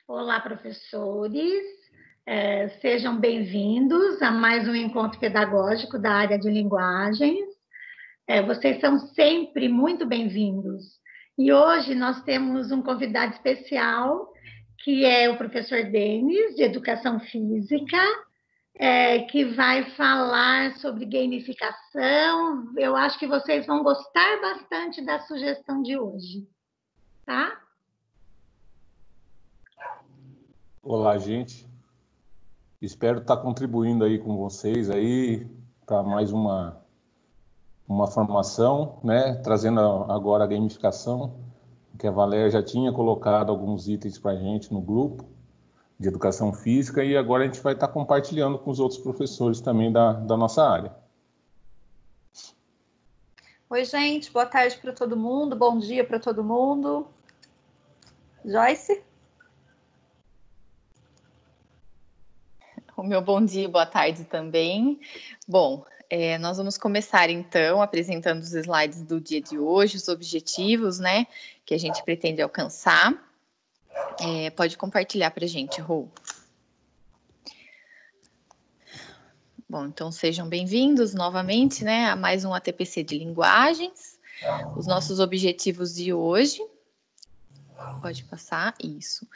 Olá, professores. Sejam bem-vindos a mais um encontro pedagógico da área de linguagens. Vocês são sempre muito bem-vindos. E hoje nós temos um convidado especial, que é o professor Denis, de Educação Física, que vai falar sobre gamificação. Eu acho que vocês vão gostar bastante da sugestão de hoje, tá? Olá, gente. Espero estar contribuindo aí com vocês aí para mais uma formação, né? Trazendo agora a gamificação, que a Valéria já tinha colocado alguns itens para a gente no grupo de educação física e agora a gente vai estar compartilhando com os outros professores também da nossa área. Oi, gente. Boa tarde para todo mundo. Bom dia para todo mundo. Joyce? O meu bom dia e boa tarde também. Bom, nós vamos começar então apresentando os slides do dia de hoje, os objetivos, né, que a gente pretende alcançar. Pode compartilhar para a gente, Rô. Bom, então sejam bem-vindos novamente, né, a mais um ATPC de linguagens. Os nossos objetivos de hoje. Pode passar, isso.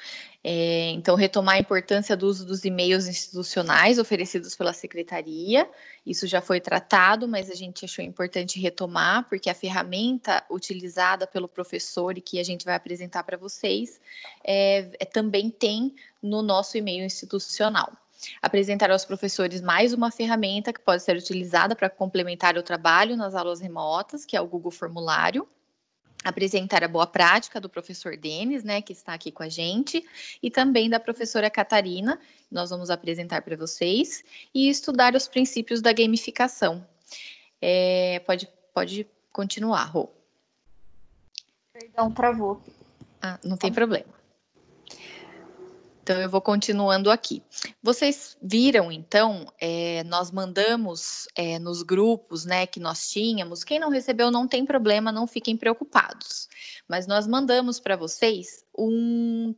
Então, retomar a importância do uso dos e-mails institucionais oferecidos pela Secretaria. Isso já foi tratado, mas a gente achou importante retomar, porque a ferramenta utilizada pelo professor e que a gente vai apresentar para vocês também tem no nosso e-mail institucional. Apresentar aos professores mais uma ferramenta que pode ser utilizada para complementar o trabalho nas aulas remotas, que é o Google Formulário. Apresentar a boa prática do professor Denis, né, que está aqui com a gente, e também da professora Catarina, nós vamos apresentar para vocês, e estudar os princípios da gamificação. Pode continuar, Rô. Perdão, travou. Não tem problema. Então, eu vou continuando aqui. Vocês viram, então, nós mandamos nos grupos, né, que nós tínhamos. Quem não recebeu não tem problema, não fiquem preocupados. Mas nós mandamos para vocês um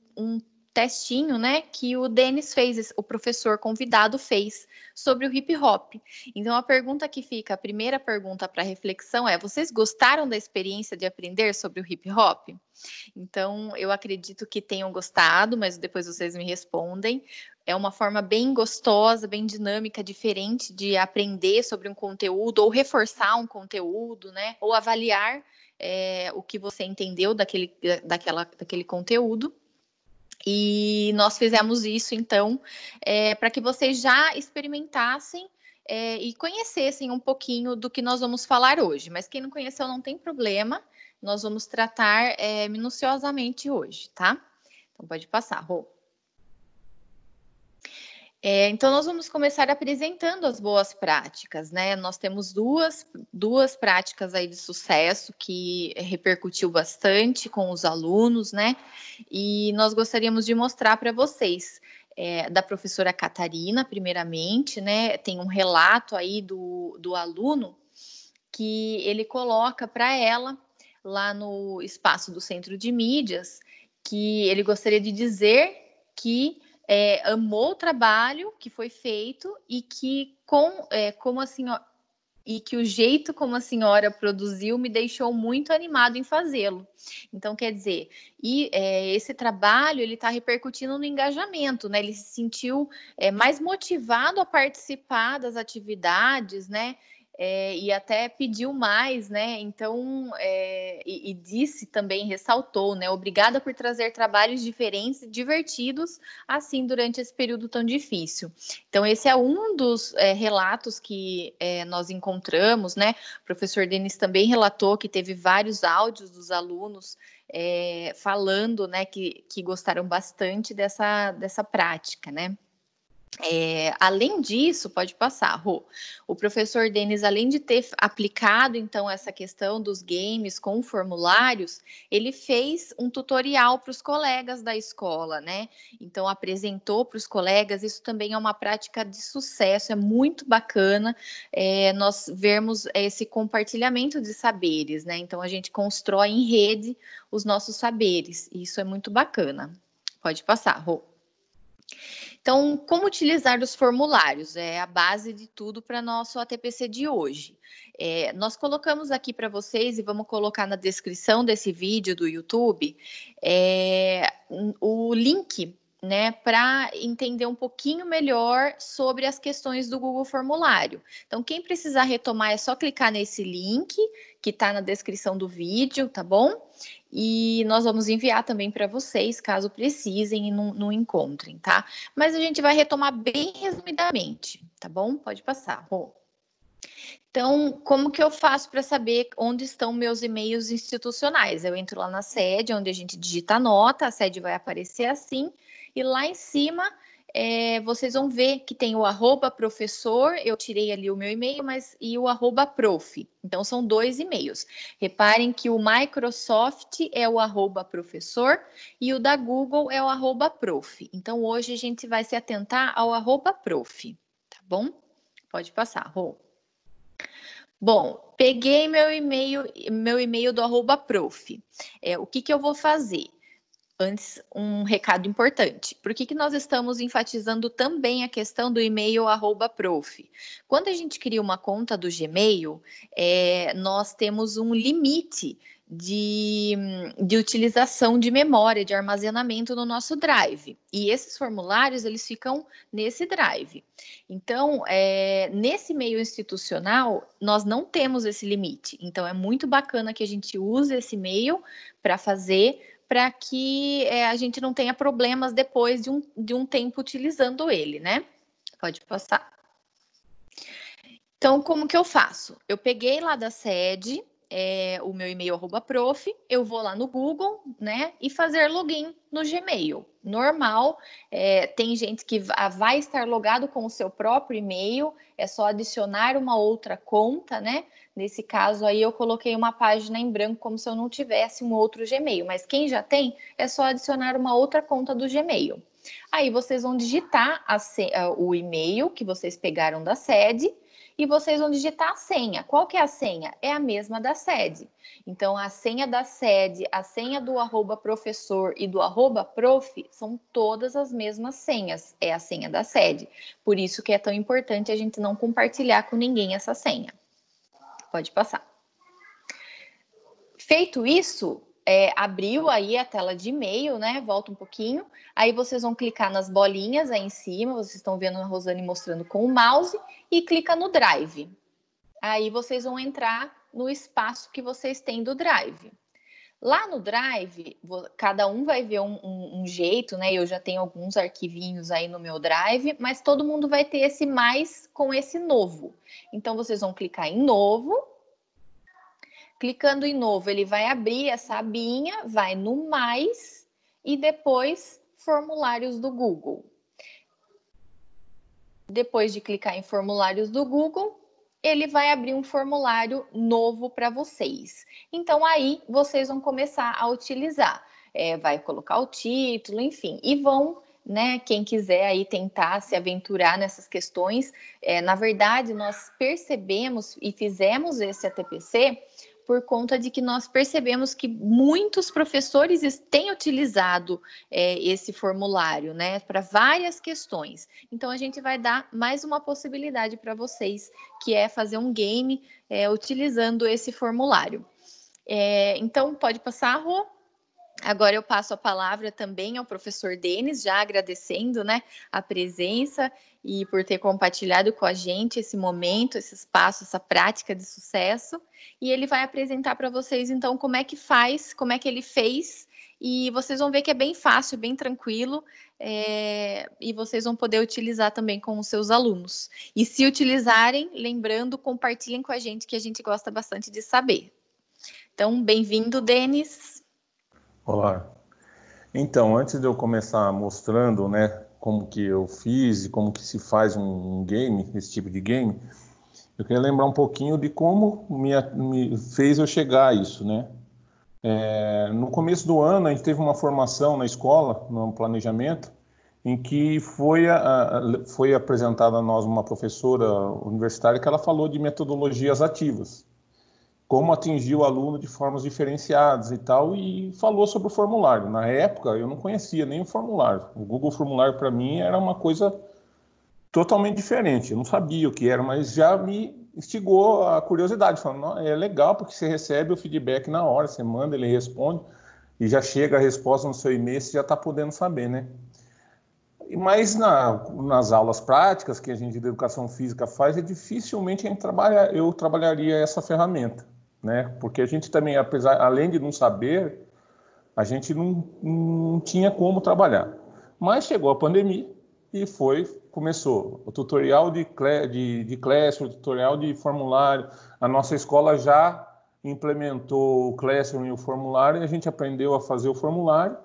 testinho, né, que o Denis fez, o professor convidado fez sobre o hip hop. Então, a pergunta que fica, a primeira pergunta para reflexão é: vocês gostaram da experiência de aprender sobre o hip hop? Então, eu acredito que tenham gostado, mas depois vocês me respondem. É uma forma bem gostosa, bem dinâmica, diferente de aprender sobre um conteúdo ou reforçar um conteúdo, né? Ou avaliar o que você entendeu daquele conteúdo. E nós fizemos isso, então, para que vocês já experimentassem e conhecessem um pouquinho do que nós vamos falar hoje. Mas quem não conheceu não tem problema, nós vamos tratar minuciosamente hoje, tá? Então, pode passar, Rô. Então, nós vamos começar apresentando as boas práticas, né? Nós temos duas práticas aí de sucesso que repercutiu bastante com os alunos, né? E nós gostaríamos de mostrar para vocês da professora Catarina, primeiramente, né? Tem um relato aí do aluno que ele coloca para ela lá no espaço do Centro de Mídias, que ele gostaria de dizer que amou o trabalho que foi feito e que que o jeito como a senhora produziu me deixou muito animado em fazê-lo. Então, quer dizer, esse trabalho ele está repercutindo no engajamento, né? Ele se sentiu mais motivado a participar das atividades, né? E até pediu mais, né? Então, e disse também, ressaltou, né? Obrigada por trazer trabalhos diferentes e divertidos assim durante esse período tão difícil. Então, esse é um dos relatos que nós encontramos, né? O professor Denis também relatou que teve vários áudios dos alunos falando, né? Que gostaram bastante dessa prática, né? Além disso, pode passar, Rô. O professor Denis, além de ter aplicado, então, essa questão dos games com formulários, ele fez um tutorial para os colegas da escola, né? Então, apresentou para os colegas, isso também é uma prática de sucesso, é muito bacana nós vermos esse compartilhamento de saberes, né? Então, a gente constrói em rede os nossos saberes, e isso é muito bacana. Pode passar, Rô. Então, como utilizar os formulários? É a base de tudo para nosso ATPC de hoje. Nós colocamos aqui para vocês, e vamos colocar na descrição desse vídeo do YouTube, o link, né, para entender um pouquinho melhor sobre as questões do Google Formulário. Então, quem precisar retomar é só clicar nesse link que está na descrição do vídeo, tá bom? E nós vamos enviar também para vocês, caso precisem e não encontrem, tá? Mas a gente vai retomar bem resumidamente, tá bom? Pode passar, Rô. Então, como que eu faço para saber onde estão meus e-mails institucionais? Eu entro lá na sede, onde a gente digita a nota, a sede vai aparecer assim, e lá em cima vocês vão ver que tem o @professor, eu tirei ali o meu e-mail, e o @prof. Então, são 2 e-mails. Reparem que o Microsoft é o @professor e o da Google é o @prof. Então, hoje a gente vai se atentar ao @prof, tá bom? Pode passar, Rô. Bom, peguei meu e-mail do @prof. O que eu vou fazer? Antes, um recado importante. Por que nós estamos enfatizando também a questão do e-mail @prof? Quando a gente cria uma conta do Gmail, nós temos um limite de utilização de memória, de armazenamento no nosso Drive. E esses formulários, eles ficam nesse Drive. Então, nesse e-mail institucional, nós não temos esse limite. Então, é muito bacana que a gente use esse e-mail para que a gente não tenha problemas depois de um tempo utilizando ele, né? Pode passar. Então, como que eu faço? Eu peguei lá da sede o meu e-mail @prof, eu vou lá no Google, né, e fazer login no Gmail. Normal, tem gente que vai estar logado com o seu próprio e-mail, é só adicionar uma outra conta, né? Nesse caso aí eu coloquei uma página em branco como se eu não tivesse um outro Gmail, mas quem já tem, é só adicionar uma outra conta do Gmail. Aí vocês vão digitar o e-mail que vocês pegaram da sede e vocês vão digitar a senha. Qual que é a senha? É a mesma da sede. Então, a senha da sede, a senha do @professor e do @prof são todas as mesmas senhas. É a senha da sede. Por isso que é tão importante a gente não compartilhar com ninguém essa senha. Pode passar. Feito isso, abriu aí a tela de e-mail, né? Volta um pouquinho. Aí vocês vão clicar nas bolinhas aí em cima. Vocês estão vendo a Rosane mostrando com o mouse. E clica no Drive. Aí vocês vão entrar no espaço que vocês têm do Drive. Lá no Drive, cada um vai ver um jeito, né? Eu já tenho alguns arquivinhos aí no meu Drive, mas todo mundo vai ter esse mais com esse novo. Então, vocês vão clicar em novo. Clicando em novo, ele vai abrir essa abinha, vai no mais e depois formulários do Google. Depois de clicar em formulários do Google, ele vai abrir um formulário novo para vocês. Então, aí, vocês vão começar a utilizar. Vai colocar o título, enfim, e vão, né, quem quiser aí tentar se aventurar nessas questões. Na verdade, nós percebemos e fizemos esse ATPC por conta de que nós percebemos que muitos professores têm utilizado esse formulário, né, para várias questões. Então, a gente vai dar mais uma possibilidade para vocês, que é fazer um game utilizando esse formulário. Então, pode passar, Rô. Agora eu passo a palavra também ao professor Denis, já agradecendo, né, a presença e por ter compartilhado com a gente esse momento, esse espaço, essa prática de sucesso. E ele vai apresentar para vocês, então, como é que faz, como é que ele fez. E vocês vão ver que é bem fácil, bem tranquilo, e vocês vão poder utilizar também com os seus alunos. E se utilizarem, lembrando, compartilhem com a gente gosta bastante de saber. Então, bem-vindo, Denis. Olá. Então, antes de eu começar mostrando, né, como que eu fiz e como que se faz um game, esse tipo de game, eu queria lembrar um pouquinho de como me fez eu chegar a isso, né? No começo do ano, a gente teve uma formação na escola, no planejamento, em que foi apresentada a nós uma professora universitária que ela falou de metodologias ativas. como atingir o aluno de formas diferenciadas e tal, e falou sobre o formulário. Na época, eu não conhecia nem o formulário. O Google Formulário, para mim, era uma coisa totalmente diferente. Eu não sabia o que era, mas já me instigou a curiosidade, falando, não, é legal, porque você recebe o feedback na hora, você manda, ele responde, e já chega a resposta no seu e-mail, você já está podendo saber, né? Mas nas aulas práticas que a gente de educação física faz, dificilmente eu trabalharia essa ferramenta, né? Porque a gente também, além de não saber, a gente não tinha como trabalhar. Mas chegou a pandemia e começou o tutorial de Classroom, o tutorial de formulário. A nossa escola já implementou o Classroom e o formulário, e a gente aprendeu a fazer o formulário.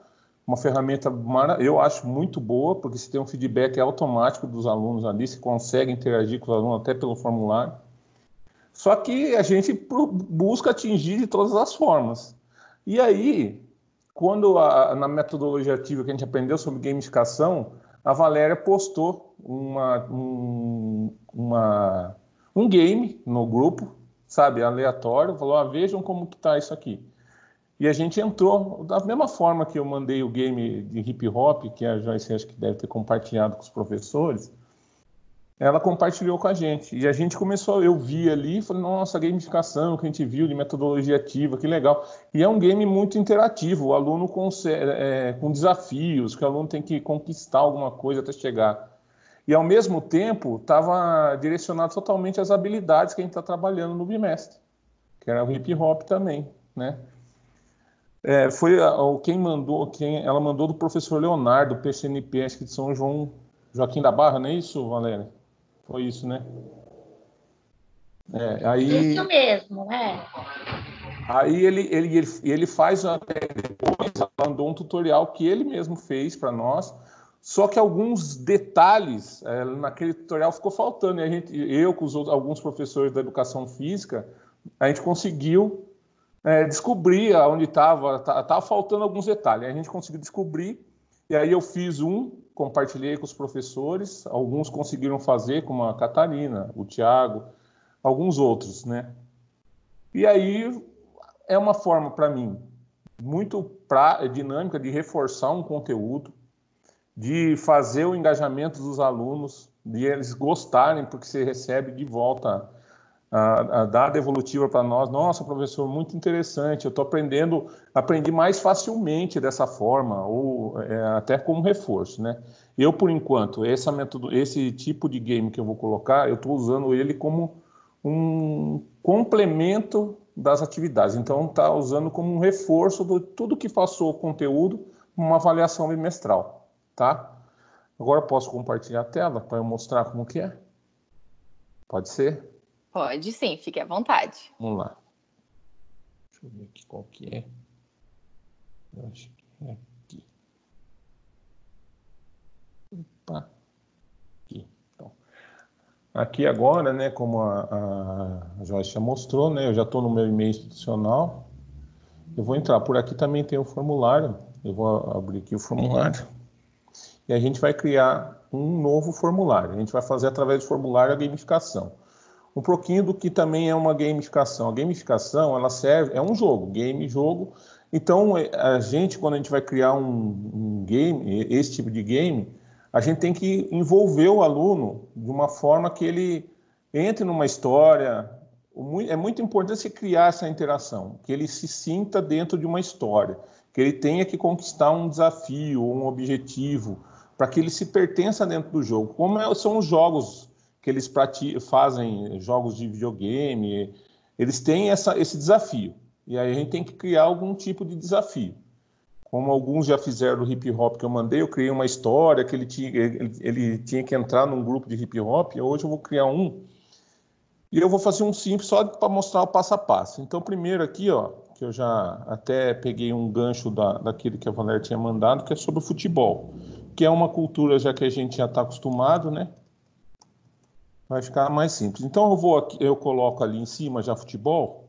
Uma ferramenta, eu acho, muito boa, porque você tem um feedback automático dos alunos ali, você consegue interagir com os alunos até pelo formulário. Só que a gente busca atingir de todas as formas. E aí, quando na metodologia ativa que a gente aprendeu sobre gamificação, a Valéria postou um game no grupo, sabe, aleatório, falou, vejam como que tá isso aqui. E a gente entrou, da mesma forma que eu mandei o game de hip hop, que a Joyce acho que deve ter compartilhado com os professores, ela compartilhou com a gente. E a gente começou, eu vi ali, falei, nossa, a gamificação que a gente viu de metodologia ativa, que legal. E é um game muito interativo, o aluno com desafios, que o aluno tem que conquistar alguma coisa até chegar. E, ao mesmo tempo, estava direcionado totalmente às habilidades que a gente está trabalhando no bimestre, que era o hip hop também, né? Ela mandou do professor Leonardo, PCNP, acho que de São Joaquim da Barra, não é isso, Valéria? Foi isso, né? Isso mesmo, Aí ele faz até depois, mandou um tutorial que ele mesmo fez para nós, só que alguns detalhes naquele tutorial ficou faltando. E eu com alguns professores da educação física, a gente conseguiu descobrir onde estava faltando alguns detalhes. A gente conseguiu descobrir, e aí eu fiz compartilhei com os professores, alguns conseguiram fazer, como a Catarina, o Tiago, alguns outros, né? E aí é uma forma, para mim, muito dinâmica de reforçar um conteúdo, de fazer o engajamento dos alunos, de eles gostarem, porque você recebe de volta a dada evolutiva para nós. Nossa, professor, muito interessante, eu estou aprendi mais facilmente dessa forma, ou até como reforço, né? Eu, por enquanto, esse tipo de game que eu vou colocar, eu estou usando ele como um complemento das atividades. Então, está usando como um reforço de tudo que passou o conteúdo, uma avaliação bimestral, tá? Agora posso compartilhar a tela para eu mostrar como que é? Pode ser? Pode sim, fique à vontade. Vamos lá. Deixa eu ver aqui qual que é. Eu acho que é aqui. Opa. Aqui. Então, aqui agora, né, como a Joyce já mostrou, né, eu já estou no meu e-mail institucional. Eu vou entrar. Por aqui também tem o formulário. Eu vou abrir aqui o formulário. E a gente vai criar um novo formulário. A gente vai fazer através do formulário a gamificação. Um pouquinho do que também é uma gamificação. A gamificação, ela serve, é um jogo, jogo. Então, a gente, quando a gente vai criar um game, esse tipo de game, a gente tem que envolver o aluno de uma forma que ele entre numa história. É muito importante você criar essa interação, que ele se sinta dentro de uma história, que ele tenha que conquistar um desafio, um objetivo, para que ele se pertença dentro do jogo. Como são os jogos que eles fazem, jogos de videogame, eles têm esse desafio. E aí a gente tem que criar algum tipo de desafio. Como alguns já fizeram do hip hop que eu mandei, eu criei uma história que ele tinha que entrar num grupo de hip hop, hoje eu vou criar e eu vou fazer um simples só para mostrar o passo a passo. Então, primeiro aqui, ó, que eu já até peguei um gancho daquele que a Valéria tinha mandado, que é sobre o futebol, que é uma cultura já que a gente já está acostumado, né? Vai ficar mais simples. Então, eu coloco ali em cima já futebol,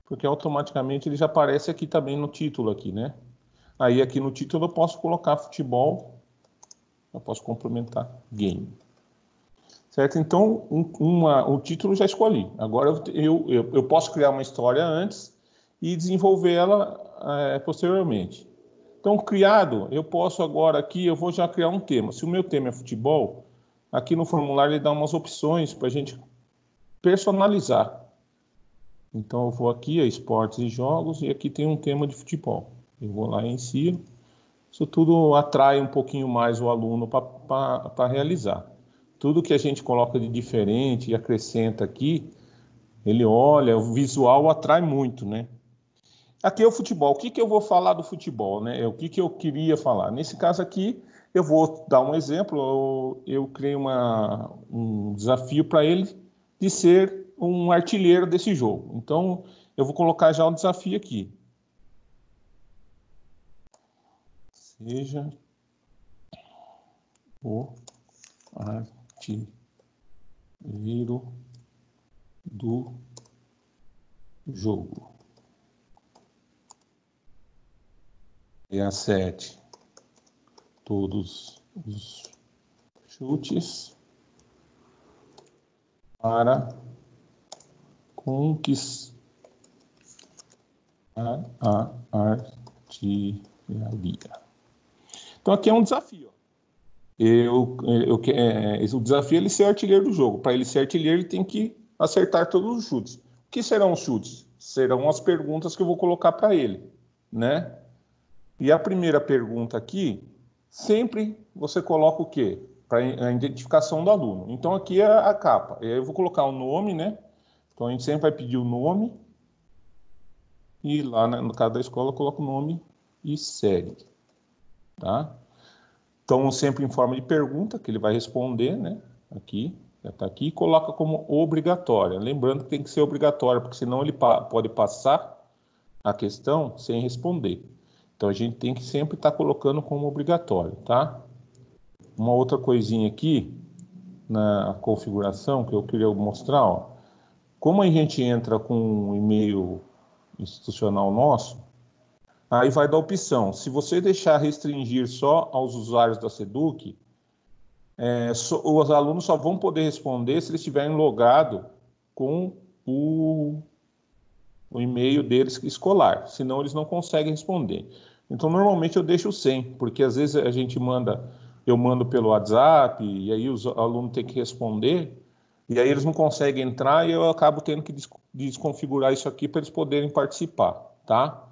porque automaticamente ele já aparece aqui também no título aqui, né? Aí aqui no título eu posso colocar futebol, eu posso complementar game. certo? Então, o título já escolhi. Agora eu posso criar uma história antes e desenvolver ela posteriormente. Então, criado, eu posso agora aqui, eu vou já criar um tema. Se o meu tema é futebol, aqui no formulário ele dá umas opções para a gente personalizar. Então, eu vou aqui, esportes e jogos, e aqui tem um tema de futebol. Eu vou lá e insiro. Isso tudo atrai um pouquinho mais o aluno para realizar. Tudo que a gente coloca de diferente e acrescenta aqui, ele olha, o visual atrai muito, né? Aqui é o futebol. O que eu vou falar do futebol, né? O que eu queria falar? Nesse caso aqui, eu vou dar um exemplo. Eu criei um desafio para ele de ser um artilheiro desse jogo. Então, eu vou colocar já o desafio aqui. Seja o artilheiro do jogo. E acerte todos os chutes para conquistar a artilharia. Então aqui é um desafio. O desafio é ele ser artilheiro do jogo. Para ele ser artilheiro, ele tem que acertar todos os chutes. O que serão os chutes? Serão as perguntas que eu vou colocar para ele, né? E a primeira pergunta aqui, sempre você coloca o quê? Para a identificação do aluno. Então aqui é a capa. Eu vou colocar o nome, né? Então a gente sempre vai pedir o nome. E lá no caso da escola, eu coloco o nome e segue. Tá? Então sempre em forma de pergunta, que ele vai responder, né? Aqui, já está aqui, e coloca como obrigatória. Lembrando que tem que ser obrigatória, porque senão ele pode passar a questão sem responder. Então a gente tem que sempre estar colocando como obrigatório, tá? Uma outra coisinha aqui na configuração que eu queria mostrar, ó. Como a gente entra com um e-mail institucional nosso, aí vai dar opção. Se você deixar restringir só aos usuários da SEDUC, os alunos só vão poder responder se eles estiverem logados com o e-mail deles escolar, senão eles não conseguem responder. Então, normalmente eu deixo sem, porque às vezes eu mando pelo WhatsApp, e aí os alunos têm que responder, e aí eles não conseguem entrar, e eu acabo tendo que desconfigurar isso aqui para eles poderem participar, tá?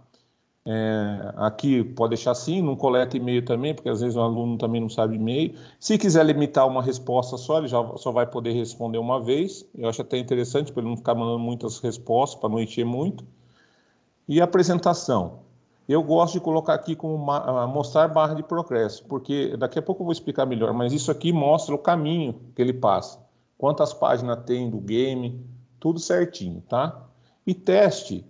Aqui pode deixar assim, não coleta e-mail também, porque às vezes o aluno também não sabe e-mail. Se quiser limitar uma resposta só, ele já só vai poder responder uma vez. Eu acho até interessante para ele não ficar mandando muitas respostas, para não encher muito. E a apresentação. Eu gosto de colocar aqui como mostrar barra de progresso, porque daqui a pouco eu vou explicar melhor, mas isso aqui mostra o caminho que ele passa. Quantas páginas tem do game, tudo certinho, tá? E teste.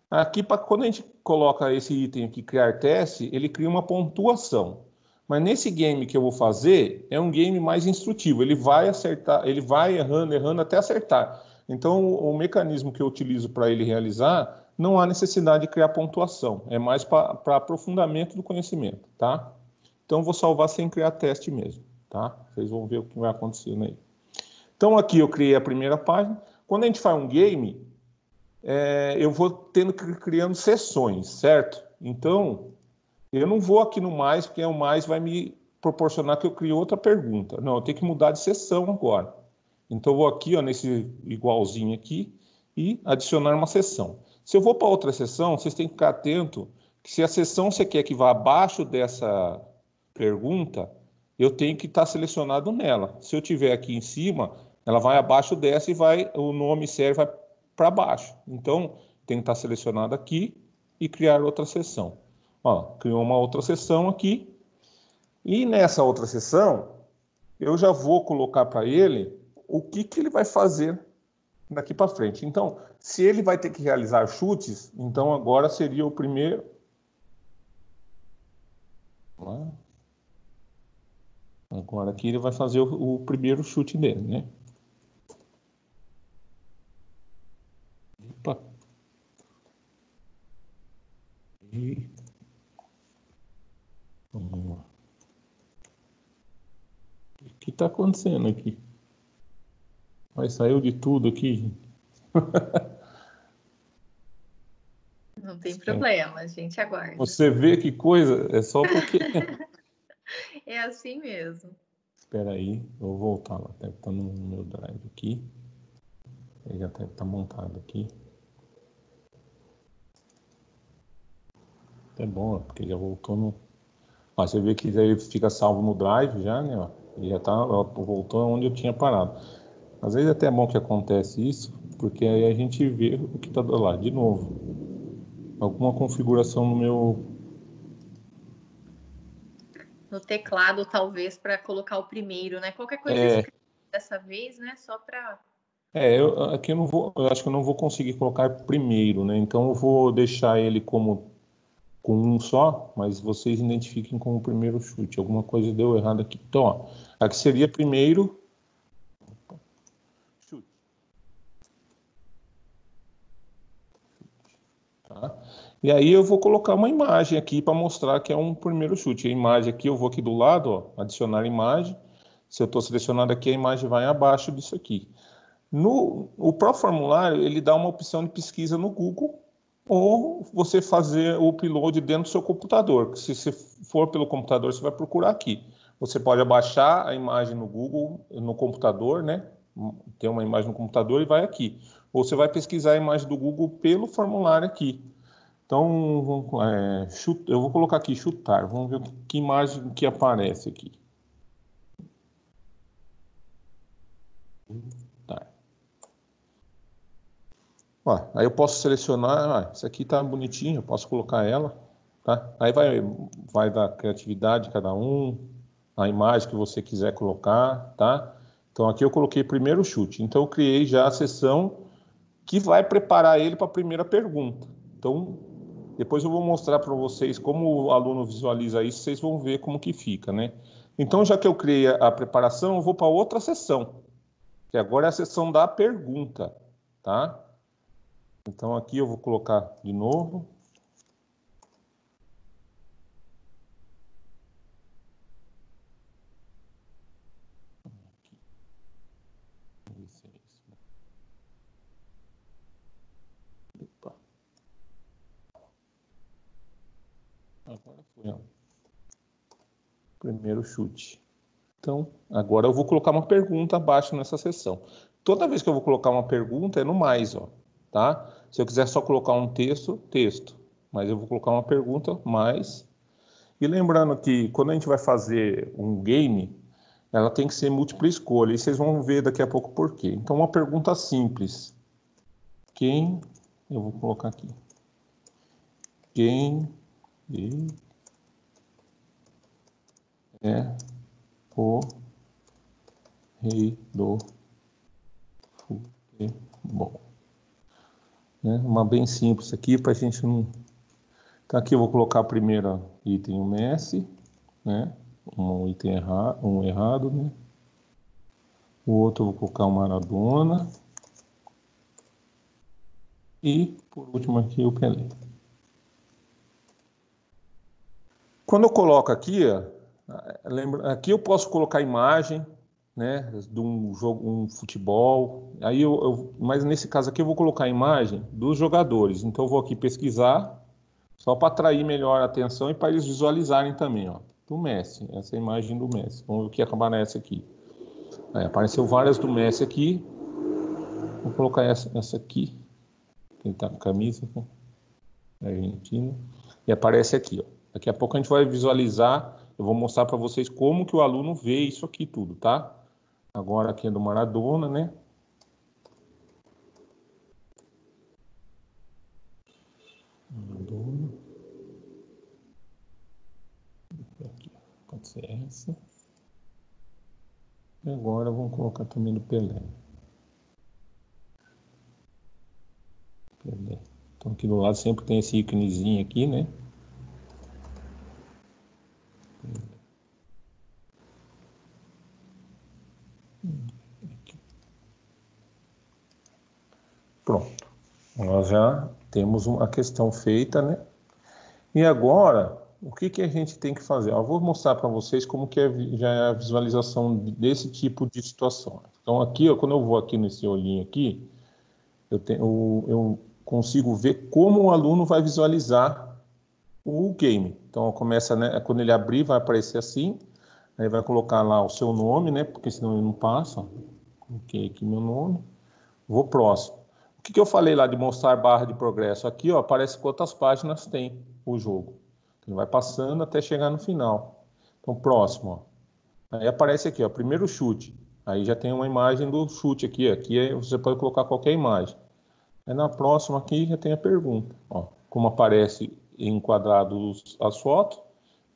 Aqui, quando a gente coloca esse item aqui, criar teste, ele cria uma pontuação. Mas nesse game que eu vou fazer, é um game mais instrutivo. Ele vai acertar, ele vai errando até acertar. Então, o mecanismo que eu utilizo para ele realizar, não há necessidade de criar pontuação. É mais para aprofundamento do conhecimento, tá? Então, eu vou salvar sem criar teste mesmo, tá? Vocês vão ver o que vai acontecendo aí. Então, aqui eu criei a primeira página. Quando a gente faz um game, eu vou criando sessões, certo? Então, eu não vou aqui no mais, porque o mais vai me proporcionar que eu crie outra pergunta. Não, eu tenho que mudar de sessão agora. Então, eu vou aqui, ó, nesse igualzinho aqui, e adicionar uma sessão. Se eu vou para outra sessão, vocês têm que ficar atento que se a sessão você quer que vá abaixo dessa pergunta, eu tenho que estar selecionado nela. Se eu tiver aqui em cima, ela vai abaixo dessa e o nome serve vai para baixo. Então, tem que estar selecionado aqui e criar outra sessão. Ó, criou uma outra sessão aqui. E nessa outra sessão, eu já vou colocar para ele o que ele vai fazer daqui para frente. Então, se ele vai ter que realizar chutes, então agora seria o primeiro. Agora aqui ele vai fazer o primeiro chute dele, né? Opa. E vamos lá. O que está acontecendo aqui? Mas saiu de tudo aqui, gente. Não tem problema, a gente aguarda. Você vê que coisa, é só porque... É assim mesmo. Espera aí, eu vou voltar lá, deve estar no meu drive aqui. Ele já deve estar montado aqui. É bom, ó, porque já voltou no... Ó, você vê que ele fica salvo no drive já, né? Ó, e já tá, ó, voltou onde eu tinha parado. Às vezes é até bom que acontece isso, porque aí a gente vê o que está do lado. De novo, alguma configuração no meu... No teclado, talvez, para colocar o primeiro, né? Qualquer coisa escrita dessa vez, né? Só para... aqui eu não vou, eu acho que eu não vou conseguir colocar primeiro, né? Então eu vou deixar ele como com um só, mas vocês identifiquem como o primeiro chute. Alguma coisa deu errado aqui. Então, ó, aqui seria primeiro chute. Tá? E aí eu vou colocar uma imagem aqui para mostrar que é um primeiro chute. A imagem aqui, eu vou aqui do lado, ó, adicionar imagem. Se eu estou selecionado aqui, a imagem vai abaixo disso aqui. O próprio formulário, ele dá uma opção de pesquisa no Google ou você fazer o upload dentro do seu computador. Se você for pelo computador, você vai procurar aqui. Você pode abaixar a imagem no Google, no computador, né? Tem uma imagem no computador e vai aqui. Ou você vai pesquisar a imagem do Google pelo formulário aqui. Então, eu vou colocar aqui chutar. Vamos ver que imagem que aparece aqui. Tá. Ó, aí eu posso selecionar, isso aqui tá bonitinho, eu posso colocar ela, tá? Aí vai dar criatividade de cada um, a imagem que você quiser colocar, tá? Então aqui eu coloquei primeiro chute, então eu criei já a seção que vai preparar ele para a primeira pergunta. Então, depois eu vou mostrar para vocês como o aluno visualiza isso, vocês vão ver como que fica, né? Então, já que eu criei a preparação, eu vou para outra seção, que agora é a seção da pergunta, tá? Então, aqui eu vou colocar de novo. Opa. Agora foi, ó. Primeiro chute. Então, agora eu vou colocar uma pergunta abaixo nessa seção. Toda vez que eu vou colocar uma pergunta, é no mais, ó, tá? Se eu quiser só colocar um texto, texto. Mas eu vou colocar uma pergunta, mais. E lembrando que quando a gente vai fazer um game, ela tem que ser múltipla escolha. E vocês vão ver daqui a pouco por quê. Então, uma pergunta simples. Quem... Eu vou colocar aqui. Quem é o rei do futebol? Né? Uma bem simples aqui para a gente não... Então aqui eu vou colocar primeiro item o Messi, né? Um item errado, né? O outro eu vou colocar o Maradona. E por último aqui o Pelé. Quando eu coloco aqui, ó, lembra, aqui eu posso colocar imagem, né, de um jogo, um futebol. Aí mas nesse caso aqui eu vou colocar a imagem dos jogadores. Então eu vou aqui pesquisar, só para atrair melhor a atenção e para eles visualizarem também, ó, do Messi, essa é a imagem do Messi. Vamos ver o que aparece aqui. Aí, apareceu várias do Messi aqui. Vou colocar essa aqui, que ele tá com a camisa, né, Argentina, e aparece aqui, ó. Daqui a pouco a gente vai visualizar, eu vou mostrar para vocês como que o aluno vê isso aqui tudo, tá? Agora aqui é do Maradona, né? Maradona. Aqui, pode ser essa. E agora vamos colocar também do Pelé. Pelé. Então aqui do lado sempre tem esse íconezinho aqui, né? Pronto. Nós já temos uma questão feita, né? E agora o que a gente tem que fazer? Eu vou mostrar para vocês como que já é a visualização desse tipo de situação. Então, aqui, ó, quando eu vou aqui nesse olhinho aqui, eu consigo ver como o aluno vai visualizar o game. Então, começa, né, quando ele abrir, vai aparecer assim, aí vai colocar lá o seu nome, né, porque senão ele não passa. Coloquei aqui meu nome. Vou próximo. O que eu falei lá de mostrar barra de progresso? Aqui, ó, aparece quantas páginas tem o jogo. Ele vai passando até chegar no final. Então, próximo, ó. Aí aparece aqui, ó, primeiro chute. Aí já tem uma imagem do chute aqui. Aqui você pode colocar qualquer imagem. Aí na próxima aqui já tem a pergunta. Ó, como aparece enquadrados as fotos,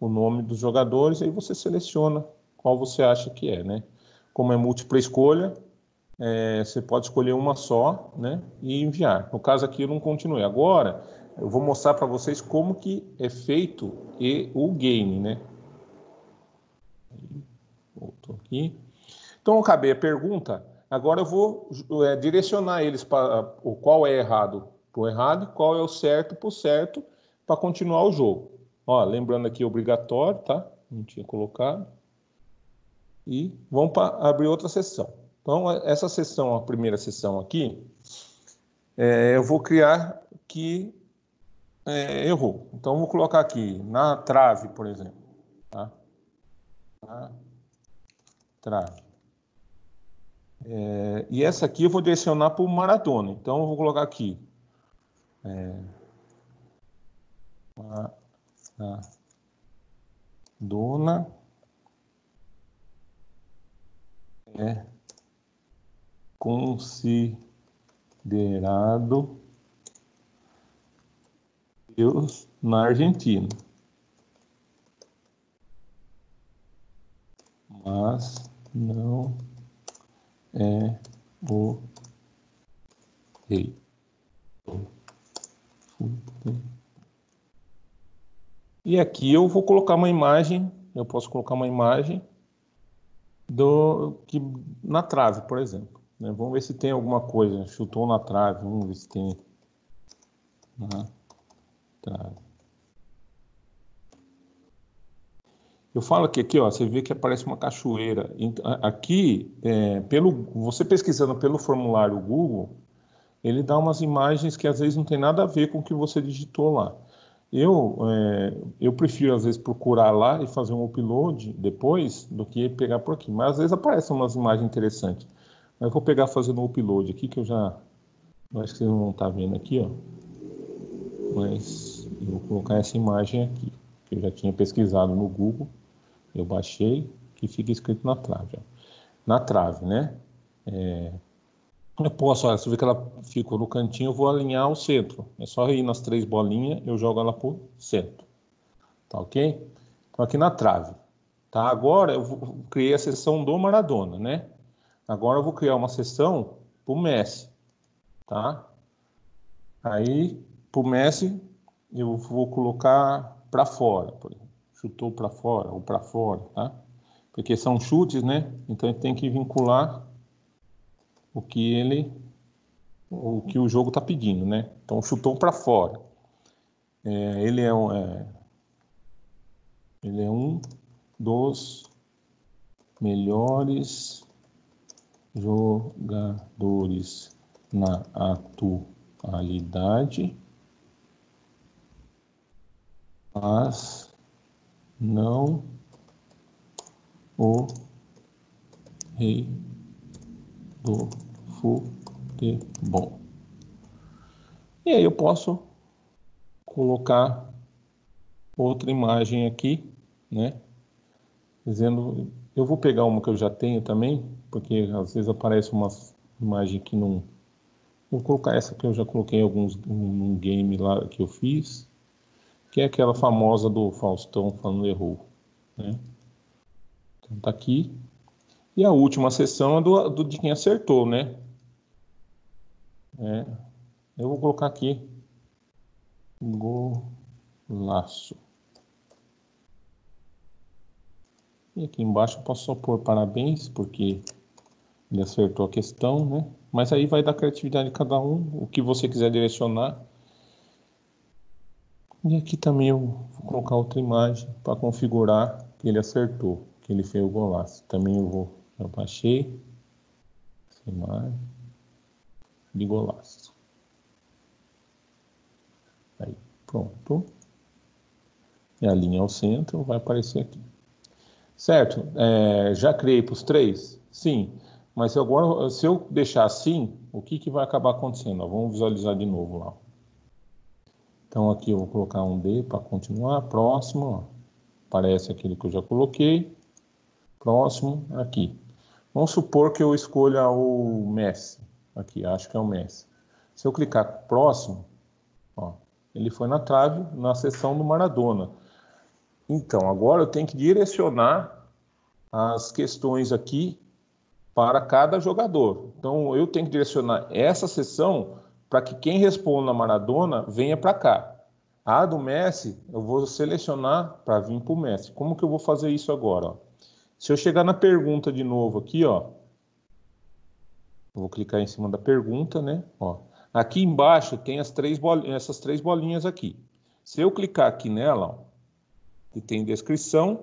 o nome dos jogadores, aí você seleciona qual você acha que é, né? Como é múltipla escolha, você pode escolher uma só, né, e enviar. No caso aqui eu não continuei. Agora eu vou mostrar para vocês como que é feito o game, né? Voltou aqui. Então eu acabei a pergunta. Agora eu vou direcionar eles para o qual é errado para o errado e qual é o certo para o certo para continuar o jogo. Ó, lembrando aqui obrigatório, tá? Não tinha colocado. E vamos abrir outra sessão. Então, essa sessão, a primeira sessão aqui, eu vou criar que errou. Então, vou colocar aqui na trave, por exemplo. Tá? Na trave. E essa aqui eu vou direcionar para o maratona. Então, eu vou colocar aqui. Maratona é considerado Deus na Argentina. Mas não é o rei. E aqui eu vou colocar uma imagem, eu posso colocar uma imagem na trave, por exemplo. Né? Vamos ver se tem alguma coisa. Chutou na trave, vamos ver se tem na trave. Eu falo que aqui, ó, você vê que aparece uma cachoeira. Aqui, você pesquisando pelo formulário Google, ele dá umas imagens que às vezes não tem nada a ver com o que você digitou lá. Eu prefiro, às vezes, procurar lá e fazer um upload depois do que pegar por aqui. Mas às vezes aparecem umas imagens interessantes. Mas eu vou pegar fazendo um upload aqui, que eu acho que vocês não vão estar vendo aqui, ó. Mas eu vou colocar essa imagem aqui, que eu já tinha pesquisado no Google. Eu baixei, que fica escrito na trave. Ó. Na trave, né? Eu posso, olha, você vê que ela ficou no cantinho, eu vou alinhar o centro. É só ir nas 3 bolinhas, eu jogo ela pro centro. Tá ok? Então aqui na trave. Tá? Agora eu criei a seção do Maradona, né? Agora eu vou criar uma seção pro Messi. Tá? Aí, pro Messi, eu vou colocar para fora. Por exemplo. Chutou para fora ou para fora, tá? Porque são chutes, né? Então a gente tem que vincular o que o jogo está pedindo, né? Então chutou para fora. Ele é um dos melhores jogadores na atualidade, mas não o rei do futebol. E aí eu posso colocar outra imagem aqui, né? Dizendo, eu vou pegar uma que eu já tenho também, porque às vezes aparece uma imagem que não. Vou colocar essa que eu já coloquei em num game lá que eu fiz, que é aquela famosa do Faustão falando errou, né? Então tá aqui. E a última sessão é de quem acertou, né? Eu vou colocar aqui golaço. E aqui embaixo eu posso só pôr parabéns, porque ele acertou a questão, né? Mas aí vai da criatividade de cada um, o que você quiser direcionar. E aqui também eu vou colocar outra imagem para configurar que ele acertou, que ele fez o golaço. Também eu baixei essa imagem de golaço. Aí, pronto. E a linha ao centro vai aparecer aqui. Certo? Já criei para os 3? Sim. Mas agora, se eu deixar assim, o que vai acabar acontecendo? Ó, vamos visualizar de novo lá. Então aqui eu vou colocar um D para continuar. Próximo, ó. Aparece aquele que eu já coloquei. Próximo, aqui. Vamos supor que eu escolha o Messi. Aqui, acho que é o Messi. Se eu clicar próximo, ó, ele foi na trave, na seção do Maradona. Então, agora eu tenho que direcionar as questões aqui para cada jogador. Então, eu tenho que direcionar essa seção para que quem responda a Maradona venha para cá. A do Messi, eu vou selecionar para vir para o Messi. Como que eu vou fazer isso agora? Ó? Se eu chegar na pergunta de novo aqui, ó, eu vou clicar em cima da pergunta, né? Ó, aqui embaixo tem essas 3 bolinhas aqui. Se eu clicar aqui nela, ó, que tem descrição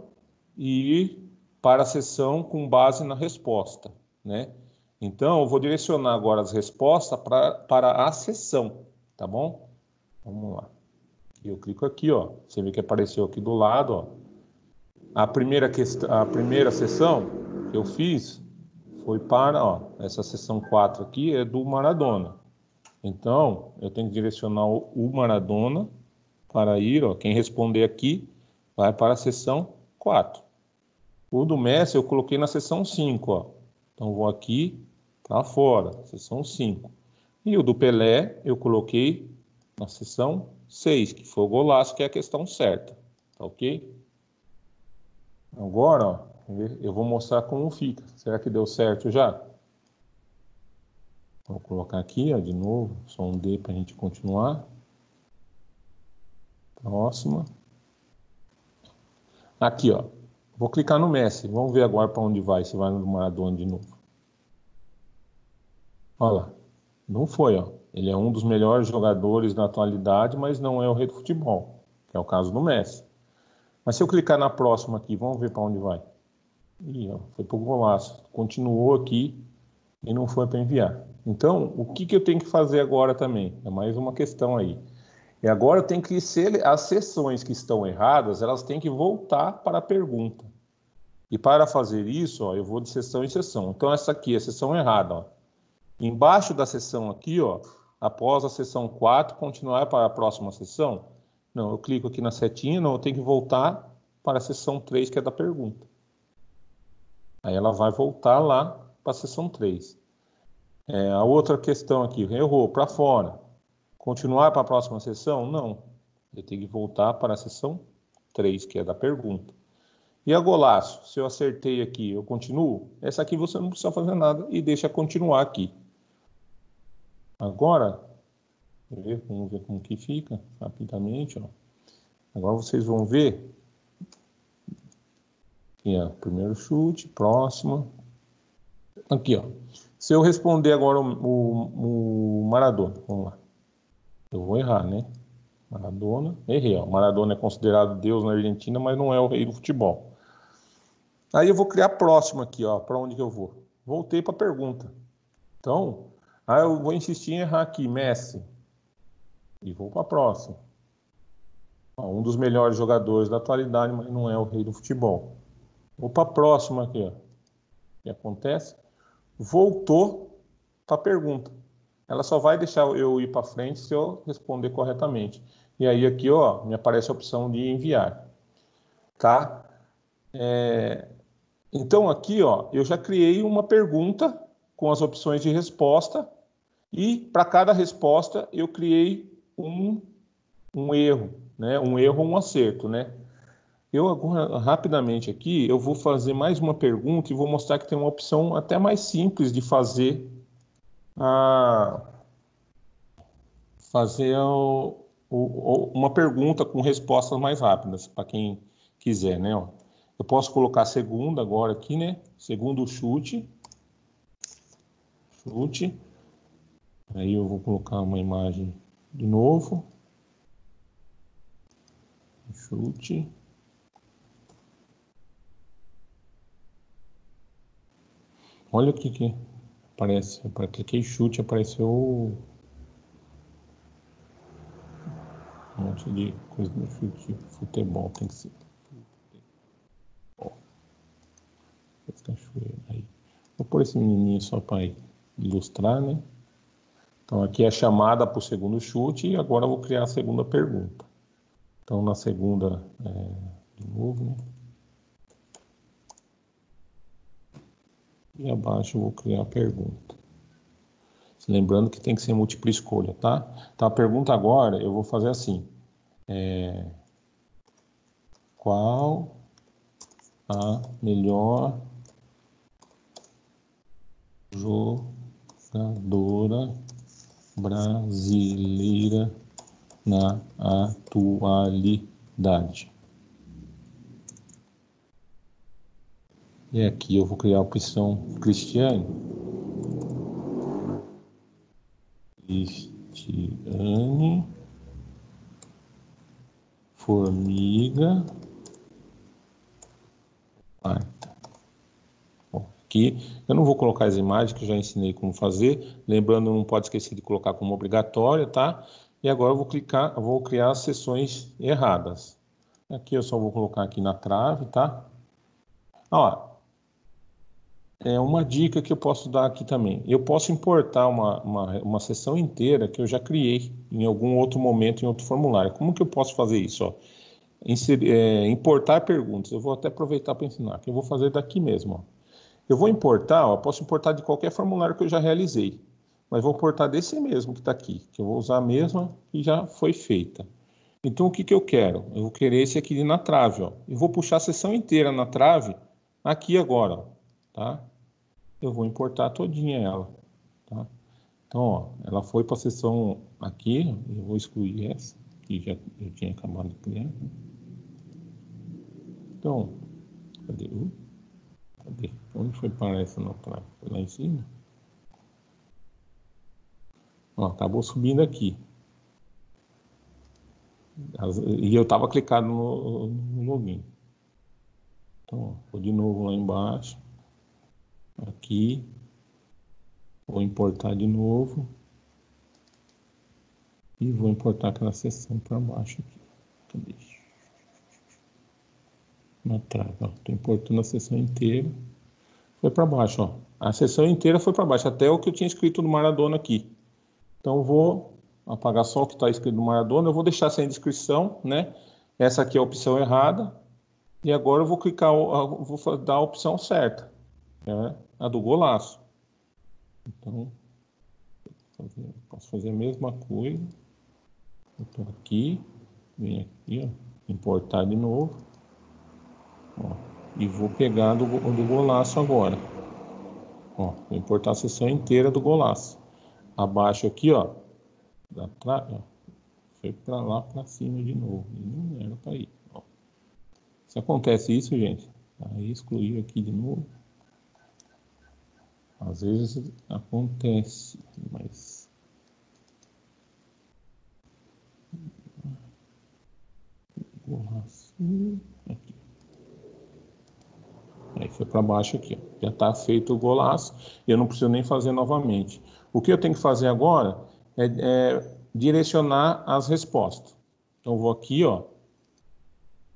e ir para a seção com base na resposta, né? Então, eu vou direcionar agora as respostas para a seção, tá bom? Vamos lá. Eu clico aqui, ó. Você vê que apareceu aqui do lado, ó. A primeira seção que eu fiz foi para, ó, essa seção 4 aqui é do Maradona. Então, eu tenho que direcionar o Maradona para ir, ó, quem responder aqui vai para a seção 4. O do Messi eu coloquei na seção 5, ó. Então, vou aqui para fora, seção 5. E o do Pelé eu coloquei na seção 6, que foi o golaço, que é a questão certa. Tá ok? Agora, ó, eu vou mostrar como fica. Será que deu certo já? Vou colocar aqui, ó, de novo, só um D para a gente continuar. Próxima. Aqui, ó. Vou clicar no Messi. Vamos ver agora para onde vai, se vai no Maradona de novo. Olha lá. Não foi, ó. Ele é um dos melhores jogadores da atualidade, mas não é o rei do futebol, que é o caso do Messi. Mas se eu clicar na próxima aqui, vamos ver para onde vai. Ih, ó, foi para o golaço. Continuou aqui e não foi para enviar. Então, o que eu tenho que fazer agora também? É mais uma questão aí. E agora eu tenho que ser as seções que estão erradas, elas têm que voltar para a pergunta. E para fazer isso, ó, eu vou de seção em seção. Então essa aqui é a seção errada, ó. Embaixo da seção aqui, ó, após a seção 4, continuar para a próxima seção. Não, eu clico aqui na setinha, não, eu tenho que voltar para a seção 3, que é da pergunta. Aí ela vai voltar lá para a seção 3. A outra questão aqui, errou, para fora. Continuar para a próxima sessão? Não. Eu tenho que voltar para a sessão 3, que é da pergunta. E a golaço? Se eu acertei aqui, eu continuo? Essa aqui você não precisa fazer nada e deixa continuar aqui. Agora, vamos ver como que fica rapidamente. Ó. Agora vocês vão ver. Aqui, ó, primeiro chute, próximo. Aqui, ó. Se eu responder agora o Maradona, vamos lá. Eu vou errar, né? Maradona, errei, ó. Maradona é considerado Deus na Argentina, mas não é o rei do futebol. Aí eu vou criar próximo aqui, ó. Para onde que eu vou? Voltei para a pergunta. Então, aí eu vou insistir em errar aqui, Messi. E vou para a próxima. Um dos melhores jogadores da atualidade, mas não é o rei do futebol. Vou para a próxima aqui, ó. O que acontece? Voltou para a pergunta. Ela só vai deixar eu ir para frente se eu responder corretamente. E aí aqui, ó, me aparece a opção de enviar. Tá? Então aqui, ó, eu já criei uma pergunta com as opções de resposta e para cada resposta eu criei um erro, né? Um erro ou um acerto, né? Eu agora, rapidamente aqui, eu vou fazer mais uma pergunta e vou mostrar que tem uma opção até mais simples de fazer uma pergunta com respostas mais rápidas, para quem quiser, né? Ó. Eu posso colocar segunda agora aqui, né? Segundo chute. Aí eu vou colocar uma imagem de novo. chute. Olha o que aparece. Eu cliquei chute, apareceu um monte de coisa no chute. Futebol tem que ser. Aí. Vou pôr esse menininho só para ilustrar, né? Então aqui é a chamada para o segundo chute e agora eu vou criar a segunda pergunta. Então na segunda, de novo, né? E abaixo eu vou criar a pergunta. Lembrando que tem que ser múltipla escolha, tá? Então a pergunta agora eu vou fazer assim. Qual a melhor jogadora brasileira na atualidade? E aqui eu vou criar a opção Cristiane. Formiga. Bom, aqui eu não vou colocar as imagens que eu já ensinei como fazer. Lembrando, não pode esquecer de colocar como obrigatória, tá? E agora eu vou criar as seções erradas. Aqui eu só vou colocar aqui na trave, tá? Ó, uma dica que eu posso dar aqui também. Eu posso importar uma seção inteira que eu já criei em algum outro momento, em outro formulário. Como que eu posso fazer isso? Ó? Importar perguntas. Eu vou até aproveitar para ensinar, que eu vou fazer daqui mesmo. Ó. Eu vou importar, ó, posso importar de qualquer formulário que eu já realizei. Mas vou importar desse mesmo que está aqui, que eu vou usar a mesma que já foi feita. Então, o que eu quero? Eu vou querer esse aqui na trave. Ó. Eu vou puxar a seção inteira na trave aqui agora. Ó, tá? Eu vou importar todinha ela. Tá? Então, ó, ela foi para a seção aqui. Eu vou excluir essa, que eu tinha acabado de criar. Então, cadê? Cadê? Onde foi parar essa na trave? Foi lá em cima? Ó, acabou subindo aqui. E eu estava clicado no login. Então, ó, vou de novo lá embaixo. Aqui. Vou importar de novo. E vou importar aquela seção para baixo aqui. Cadê? Na trave, ó. Estou importando a seção inteira. Foi para baixo, ó. A seção inteira foi para baixo, até o que eu tinha escrito no Maradona aqui. Então, eu vou apagar só o que está escrito no Maradona. Eu vou deixar sem descrição, né? Essa aqui é a opção errada. E agora eu vou clicar, vou dar a opção certa, né? A do golaço. Então, posso fazer a mesma coisa. Eu estou aqui, venho aqui, ó, importar de novo. Ó, e vou pegar do golaço agora. Ó, vou importar a seção inteira do golaço. Abaixo aqui, ó, ó, foi para lá para cima de novo. E não era para ir. Ó. Se acontece isso, gente, aí excluir aqui de novo. Às vezes acontece, mas aqui. Aí foi para baixo aqui, ó. Já está feito o golaço, eu não preciso nem fazer novamente. O que eu tenho que fazer agora é direcionar as respostas. Então eu vou aqui, ó,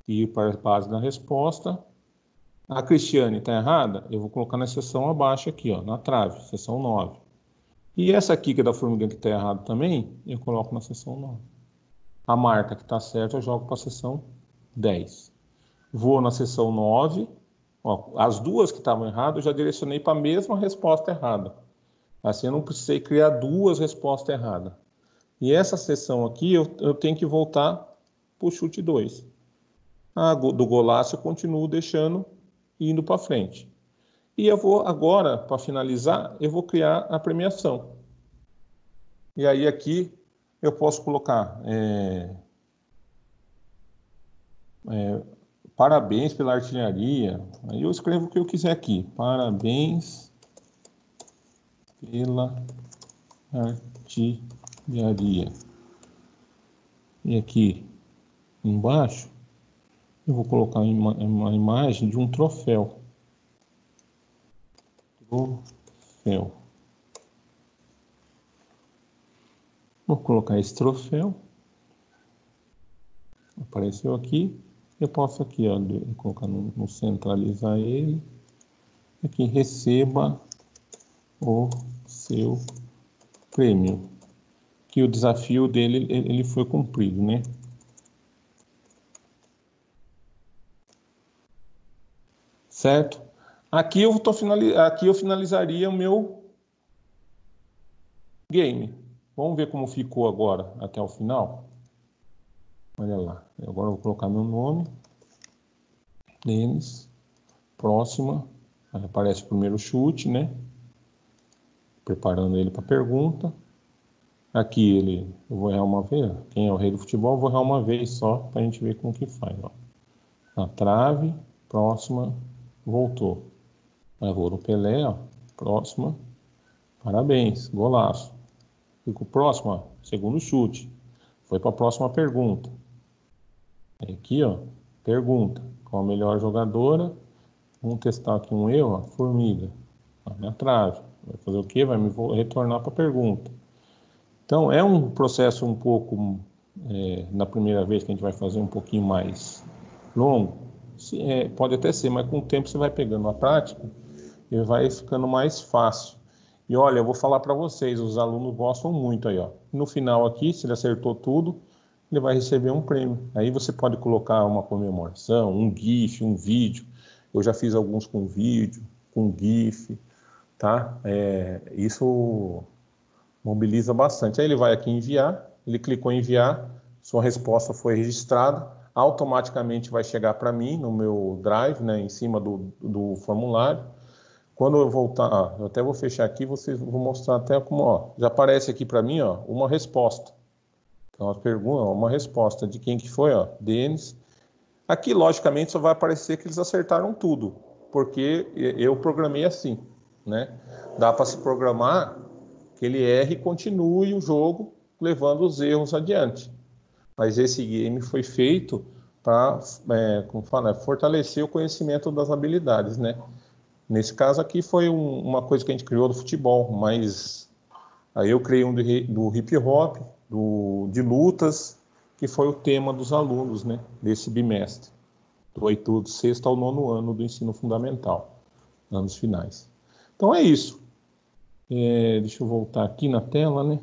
ir para a base da resposta. A Cristiane está errada? Eu vou colocar na seção abaixo aqui, ó, na trave, seção 9. E essa aqui, que é da formiguinha, que está errada também, eu coloco na seção 9. A Marta, que está certa, eu jogo para a seção 10. Vou na seção 9. Ó, as duas que estavam erradas, eu já direcionei para a mesma resposta errada. Assim eu não precisei criar duas respostas erradas. E essa seção aqui, eu tenho que voltar para o chute 2. Do golaço eu continuo deixando indo para frente. E eu vou agora, para finalizar, eu vou criar a premiação. E aí aqui eu posso colocar parabéns pela artilharia. Aí eu escrevo o que eu quiser aqui. Parabéns pela artilharia. E aqui embaixo Eu vou colocar uma imagem de um troféu. Troféu. Vou colocar esse troféu. Apareceu aqui. Eu posso aqui, ó, colocar no centralizar ele. Aqui, receba o seu prêmio. Que o desafio dele, ele foi cumprido, né? Certo? Aqui eu finalizaria o meu game. Vamos ver como ficou agora, até o final. Olha lá. Agora eu vou colocar meu nome. Denis. Próxima. Aí aparece o primeiro chute, né? Preparando ele para a pergunta. Aqui eu vou errar uma vez. Quem é o rei do futebol, eu vou errar uma vez só, para a gente ver como que faz. Ó. Na trave. Próxima. Voltou. Aí vou no Pelé, ó. Próxima. Parabéns. Golaço. Fico próximo, ó. Segundo chute. Foi para a próxima pergunta. Aqui, ó. Pergunta. Qual a melhor jogadora? Vamos testar aqui um eu, ó. Formiga. Na trave. Vai fazer o quê? Vai me retornar para a pergunta. Então, é um processo um pouco, na primeira vez que a gente vai fazer um pouquinho mais longo. Pode até ser, mas com o tempo você vai pegando a prática e vai ficando mais fácil. E olha, eu vou falar para vocês, os alunos gostam muito aí, ó. No final aqui, se ele acertou tudo, ele vai receber um prêmio. Aí você pode colocar uma comemoração, um GIF, um vídeo. Eu já fiz alguns com vídeo, com GIF, tá? Isso mobiliza bastante. Aí ele vai aqui em enviar, ele clicou em enviar, sua resposta foi registrada, automaticamente vai chegar para mim no meu Drive, né, em cima do formulário. Quando eu voltar, eu até vou fechar aqui, vou mostrar até como, ó, já aparece aqui para mim, ó, uma resposta. Então, a pergunta, uma resposta de quem que foi, ó, Denis. Aqui, logicamente, só vai aparecer que eles acertaram tudo, porque eu programei assim, né? Dá para se programar que ele erre e continue o jogo levando os erros adiante. Mas esse game foi feito para, como fala, fortalecer o conhecimento das habilidades, né? Nesse caso aqui foi uma coisa que a gente criou do futebol, mas aí eu criei um do hip hop, de lutas, que foi o tema dos alunos, né, desse bimestre, do sexto ao nono ano do ensino fundamental, anos finais. Então é isso. Deixa eu voltar aqui na tela, né?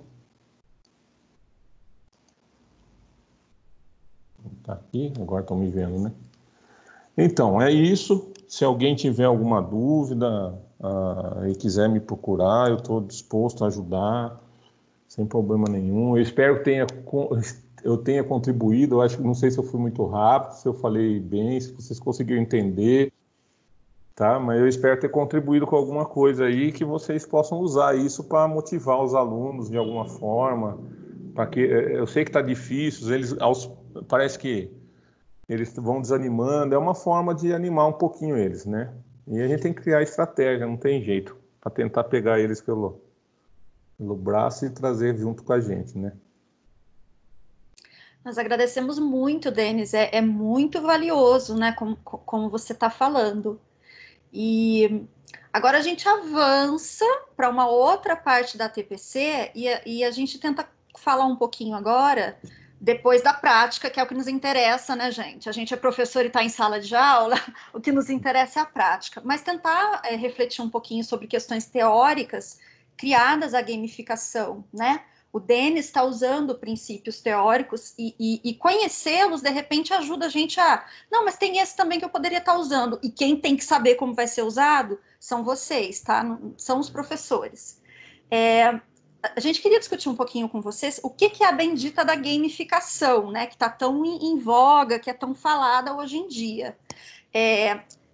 Tá aqui, agora estão me vendo, né? Então, é isso. Se alguém tiver alguma dúvida e quiser me procurar, eu estou disposto a ajudar, sem problema nenhum. Eu espero que eu tenha contribuído. Eu acho que não sei se eu fui muito rápido, se eu falei bem, se vocês conseguiram entender, tá? Mas eu espero ter contribuído com alguma coisa aí que vocês possam usar isso para motivar os alunos de alguma forma. Para que eu sei que está difícil, parece que eles vão desanimando, é uma forma de animar um pouquinho eles, né? E a gente tem que criar estratégia, não tem jeito, para tentar pegar eles pelo braço e trazer junto com a gente, né? Nós agradecemos muito, Denis, é muito valioso, né, como você está falando. E agora a gente avança para uma outra parte da TPC e a gente tenta falar um pouquinho agora, depois da prática, que é o que nos interessa, né, gente? A gente é professor e está em sala de aula, o que nos interessa é a prática. Mas tentar refletir um pouquinho sobre questões teóricas criadas à gamificação, né? O Denis está usando princípios teóricos e conhecê-los, de repente, ajuda a gente a... Não, mas tem esse também que eu poderia estar usando. E quem tem que saber como vai ser usado são vocês, tá? São os professores. A gente queria discutir um pouquinho com vocês o que é a bendita da gamificação, né? Que está tão em voga, que é tão falada hoje em dia.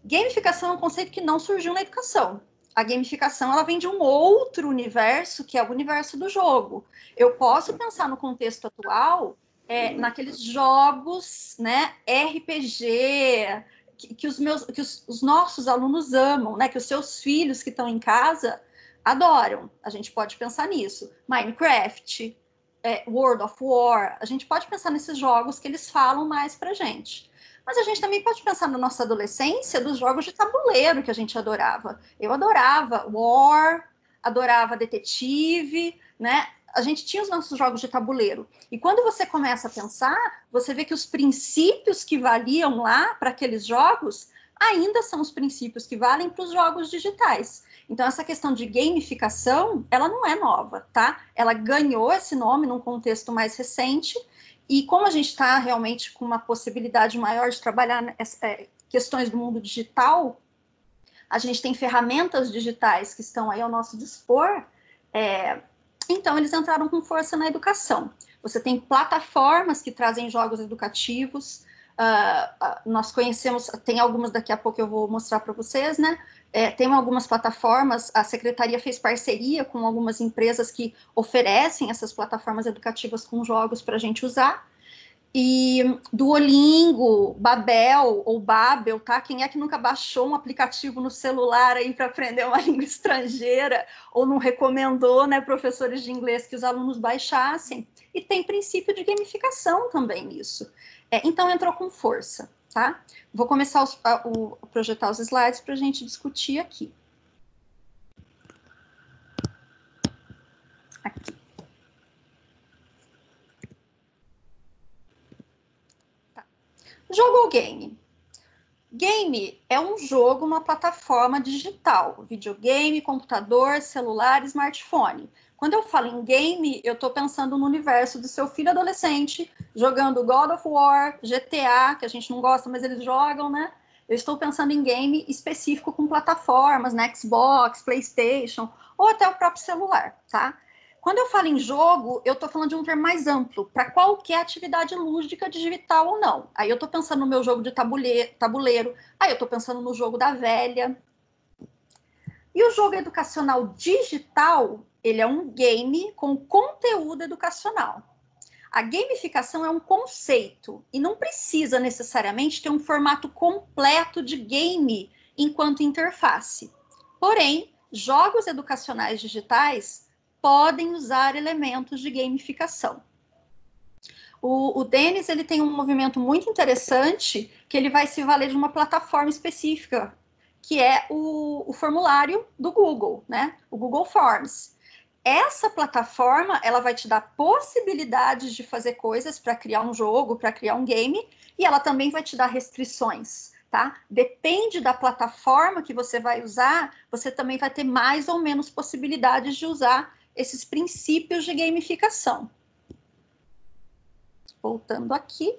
Gamificação é um conceito que não surgiu na educação. A gamificação ela vem de um outro universo, que é o universo do jogo. Eu posso pensar no contexto atual, naqueles jogos, né, RPG, que os nossos alunos amam, né, que os seus filhos que estão em casa adoram. A gente pode pensar nisso. Minecraft, World of War, a gente pode pensar nesses jogos que eles falam mais pra gente. Mas a gente também pode pensar na nossa adolescência dos jogos de tabuleiro que a gente adorava. Eu adorava War, adorava Detetive, né? A gente tinha os nossos jogos de tabuleiro. E quando você começa a pensar, você vê que os princípios que valiam lá para aqueles jogos ainda são os princípios que valem para os jogos digitais. Então, essa questão de gamificação, ela não é nova, tá? Ela ganhou esse nome num contexto mais recente. E como a gente está realmente com uma possibilidade maior de trabalhar questões do mundo digital, a gente tem ferramentas digitais que estão aí ao nosso dispor, então eles entraram com força na educação. Você tem plataformas que trazem jogos educativos, nós conhecemos, tem algumas daqui a pouco eu vou mostrar para vocês, né? Tem algumas plataformas, a Secretaria fez parceria com algumas empresas que oferecem essas plataformas educativas com jogos para a gente usar. E Duolingo, Babel ou Babel, tá? Quem é que nunca baixou um aplicativo no celular aí para aprender uma língua estrangeira ou não recomendou, né, professores de inglês que os alunos baixassem? E tem princípio de gamificação também nisso. Então entrou com força, tá? Vou começar a projetar os slides para a gente discutir aqui. Aqui. Tá. Jogo ou game? Game é um jogo, uma plataforma digital, videogame, computador, celular, smartphone. Quando eu falo em game, eu estou pensando no universo do seu filho adolescente, jogando God of War, GTA, que a gente não gosta, mas eles jogam, né? Eu estou pensando em game específico com plataformas, né? Xbox, PlayStation, ou até o próprio celular, tá? Quando eu falo em jogo, eu estou falando de um termo mais amplo, para qualquer atividade lúdica, digital ou não. Aí eu estou pensando no meu jogo de tabuleiro, aí eu estou pensando no jogo da velha. E o jogo educacional digital, ele é um game com conteúdo educacional. A gamificação é um conceito e não precisa necessariamente ter um formato completo de game enquanto interface. Porém, jogos educacionais digitais podem usar elementos de gamificação. O Denis, ele tem um movimento muito interessante que ele vai se valer de uma plataforma específica, que é o formulário do Google, né? O Google Forms. Essa plataforma, ela vai te dar possibilidades de fazer coisas para criar um jogo, para criar um game, e ela também vai te dar restrições, tá? Depende da plataforma que você vai usar, você também vai ter mais ou menos possibilidades de usar esses princípios de gamificação. Voltando aqui.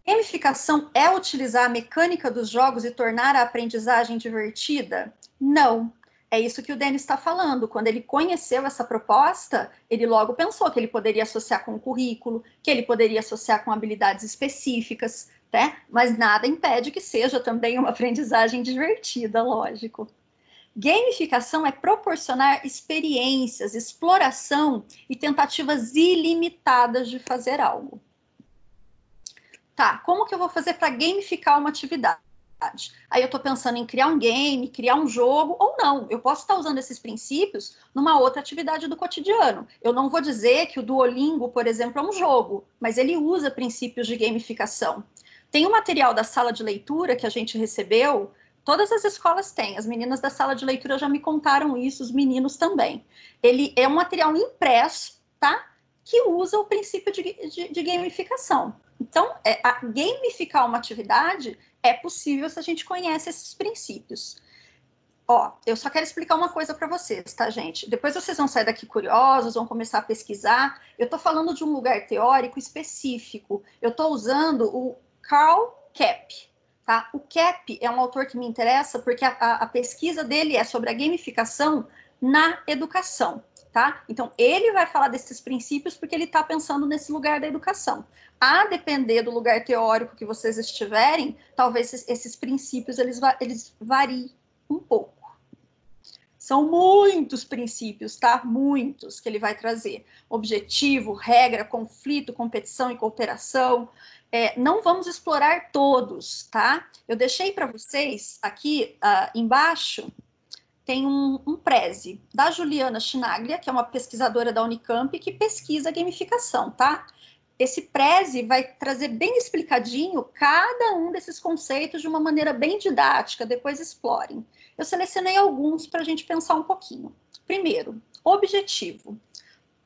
Gamificação é utilizar a mecânica dos jogos e tornar a aprendizagem divertida? Não. É isso que o Denis está falando. Quando ele conheceu essa proposta, ele logo pensou que ele poderia associar com o currículo, que ele poderia associar com habilidades específicas, né? Mas nada impede que seja também uma aprendizagem divertida, lógico. Gamificação é proporcionar experiências, exploração e tentativas ilimitadas de fazer algo. Tá, como que eu vou fazer para gamificar uma atividade? Aí eu estou pensando em criar um game, criar um jogo, ou não. Eu posso estar usando esses princípios numa outra atividade do cotidiano. Eu não vou dizer que o Duolingo, por exemplo, é um jogo, mas ele usa princípios de gamificação. Tem um material da sala de leitura que a gente recebeu, todas as escolas têm, as meninas da sala de leitura já me contaram isso, os meninos também. Ele é um material impresso, tá? Que usa o princípio de gamificação. Então, gamificar uma atividade é possível se a gente conhece esses princípios. Ó, eu só quero explicar uma coisa para vocês, tá, gente? Depois vocês vão sair daqui curiosos, vão começar a pesquisar. Eu estou falando de um lugar teórico específico. Eu estou usando o Karl Kepp, tá? O Kepp é um autor que me interessa porque a pesquisa dele é sobre a gamificação na educação. Tá? Então, ele vai falar desses princípios porque ele está pensando nesse lugar da educação. A depender do lugar teórico que vocês estiverem, talvez esses princípios eles variem um pouco. São muitos princípios, tá? Muitos que ele vai trazer. Objetivo, regra, conflito, competição e cooperação. Não vamos explorar todos, tá? Eu deixei para vocês aqui embaixo tem um Prezi da Juliana Chinaglia, que é uma pesquisadora da Unicamp, que pesquisa gamificação, tá? Esse Prezi vai trazer bem explicadinho cada um desses conceitos de uma maneira bem didática, depois explorem. Eu selecionei alguns para a gente pensar um pouquinho. Primeiro, objetivo.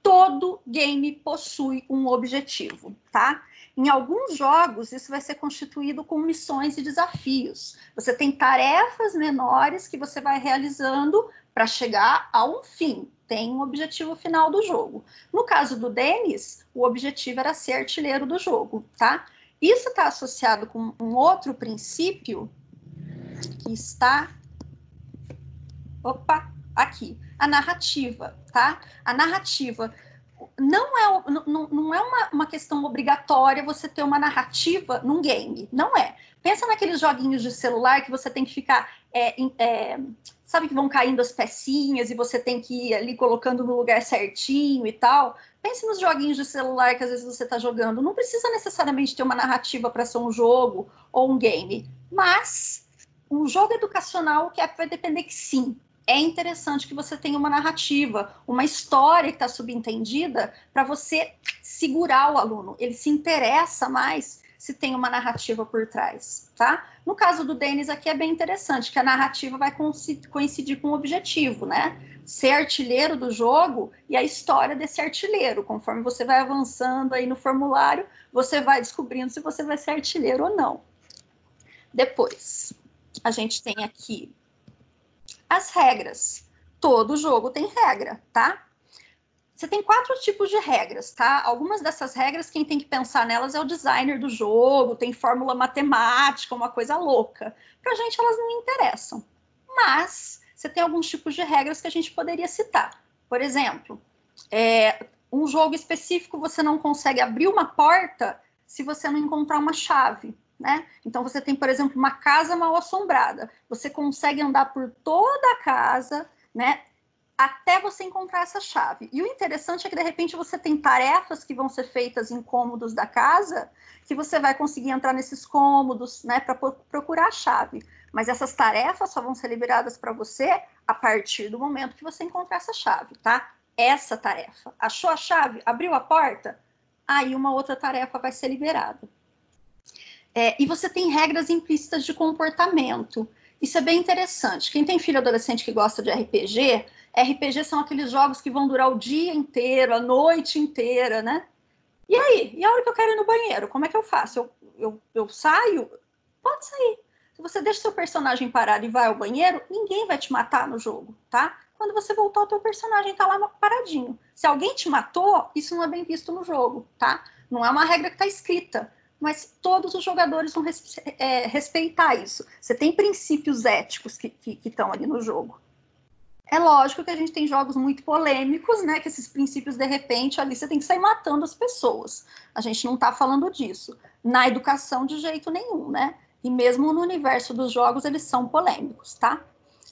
Todo game possui um objetivo, tá? Em alguns jogos, isso vai ser constituído com missões e desafios. Você tem tarefas menores que você vai realizando para chegar a um fim. Tem um objetivo final do jogo. No caso do Denis, o objetivo era ser artilheiro do jogo, tá? Isso está associado com um outro princípio que está... Opa, aqui. A narrativa, tá? A narrativa... Não é uma questão obrigatória você ter uma narrativa num game, não é. Pensa naqueles joguinhos de celular que você tem que ficar, sabe que vão caindo as pecinhas e você tem que ir ali colocando no lugar certinho e tal. Pense nos joguinhos de celular que às vezes você está jogando. Não precisa necessariamente ter uma narrativa para ser um jogo ou um game, mas um jogo educacional que vai depender que sim. É interessante que você tenha uma narrativa, uma história que está subentendida para você segurar o aluno. Ele se interessa mais se tem uma narrativa por trás, tá? No caso do Denis aqui é bem interessante, que a narrativa vai coincidir com o objetivo, né? Ser artilheiro do jogo e a história desse artilheiro. Conforme você vai avançando aí no formulário, você vai descobrindo se você vai ser artilheiro ou não. Depois, a gente tem aqui as regras. Todo jogo tem regra, tá? Você tem 4 tipos de regras, tá? Algumas dessas regras, quem tem que pensar nelas é o designer do jogo, tem fórmula matemática, uma coisa louca. Pra gente, elas não interessam. Mas, você tem alguns tipos de regras que a gente poderia citar. Por exemplo, um jogo específico, você não consegue abrir uma porta se você não encontrar uma chave. Né? Então, você tem, por exemplo, uma casa mal assombrada. Você consegue andar por toda a casa, né, até você encontrar essa chave. E o interessante é que, de repente, você tem tarefas que vão ser feitas em cômodos da casa, que você vai conseguir entrar nesses cômodos, né, para procurar a chave. Mas essas tarefas só vão ser liberadas para você a partir do momento que você encontrar essa chave, tá? Essa tarefa. Achou a chave? Abriu a porta? Aí uma outra tarefa vai ser liberada. E você tem regras implícitas de comportamento. Isso é bem interessante. Quem tem filho adolescente que gosta de RPG são aqueles jogos que vão durar o dia inteiro, a noite inteira, né? E aí? E a hora que eu quero ir no banheiro? Como é que eu faço? Eu saio? Pode sair. Se você deixa seu personagem parado e vai ao banheiro, ninguém vai te matar no jogo, tá? Quando você voltar, o teu personagem tá lá paradinho. Se alguém te matou, isso não é bem visto no jogo, tá? Não é uma regra que tá escrita. Mas todos os jogadores vão respeitar isso. Você tem princípios éticos que estão ali no jogo. É lógico que a gente tem jogos muito polêmicos, né? Que esses princípios, de repente, ali você tem que sair matando as pessoas. A gente não está falando disso. Na educação, de jeito nenhum, né? E mesmo no universo dos jogos, eles são polêmicos, tá?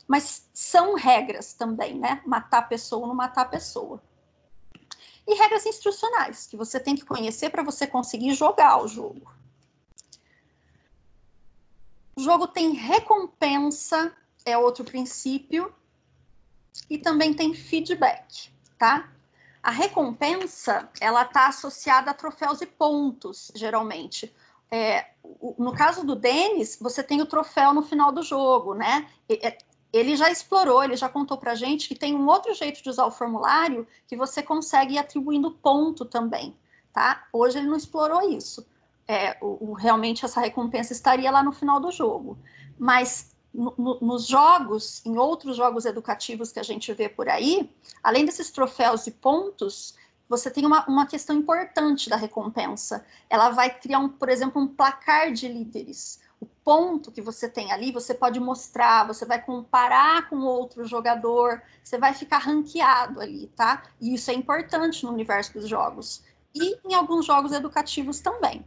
Mas são regras também, né? Matar a pessoa ou não matar a pessoa. E regras instrucionais, que você tem que conhecer para você conseguir jogar o jogo. O jogo tem recompensa, é outro princípio, e também tem feedback, tá? A recompensa, ela está associada a troféus e pontos, geralmente. No caso do Denis, você tem o troféu no final do jogo, né? Ele já explorou, ele já contou pra gente que tem um outro jeito de usar o formulário que você consegue ir atribuindo ponto também, tá? Hoje ele não explorou isso. Realmente essa recompensa estaria lá no final do jogo. Mas nos jogos, em outros jogos educativos que a gente vê por aí, além desses troféus e pontos, você tem uma questão importante da recompensa. Ela vai criar, por exemplo, um placar de líderes. O ponto que você tem ali, você pode mostrar, você vai comparar com outro jogador, você vai ficar ranqueado ali, tá? E isso é importante no universo dos jogos. E em alguns jogos educativos também.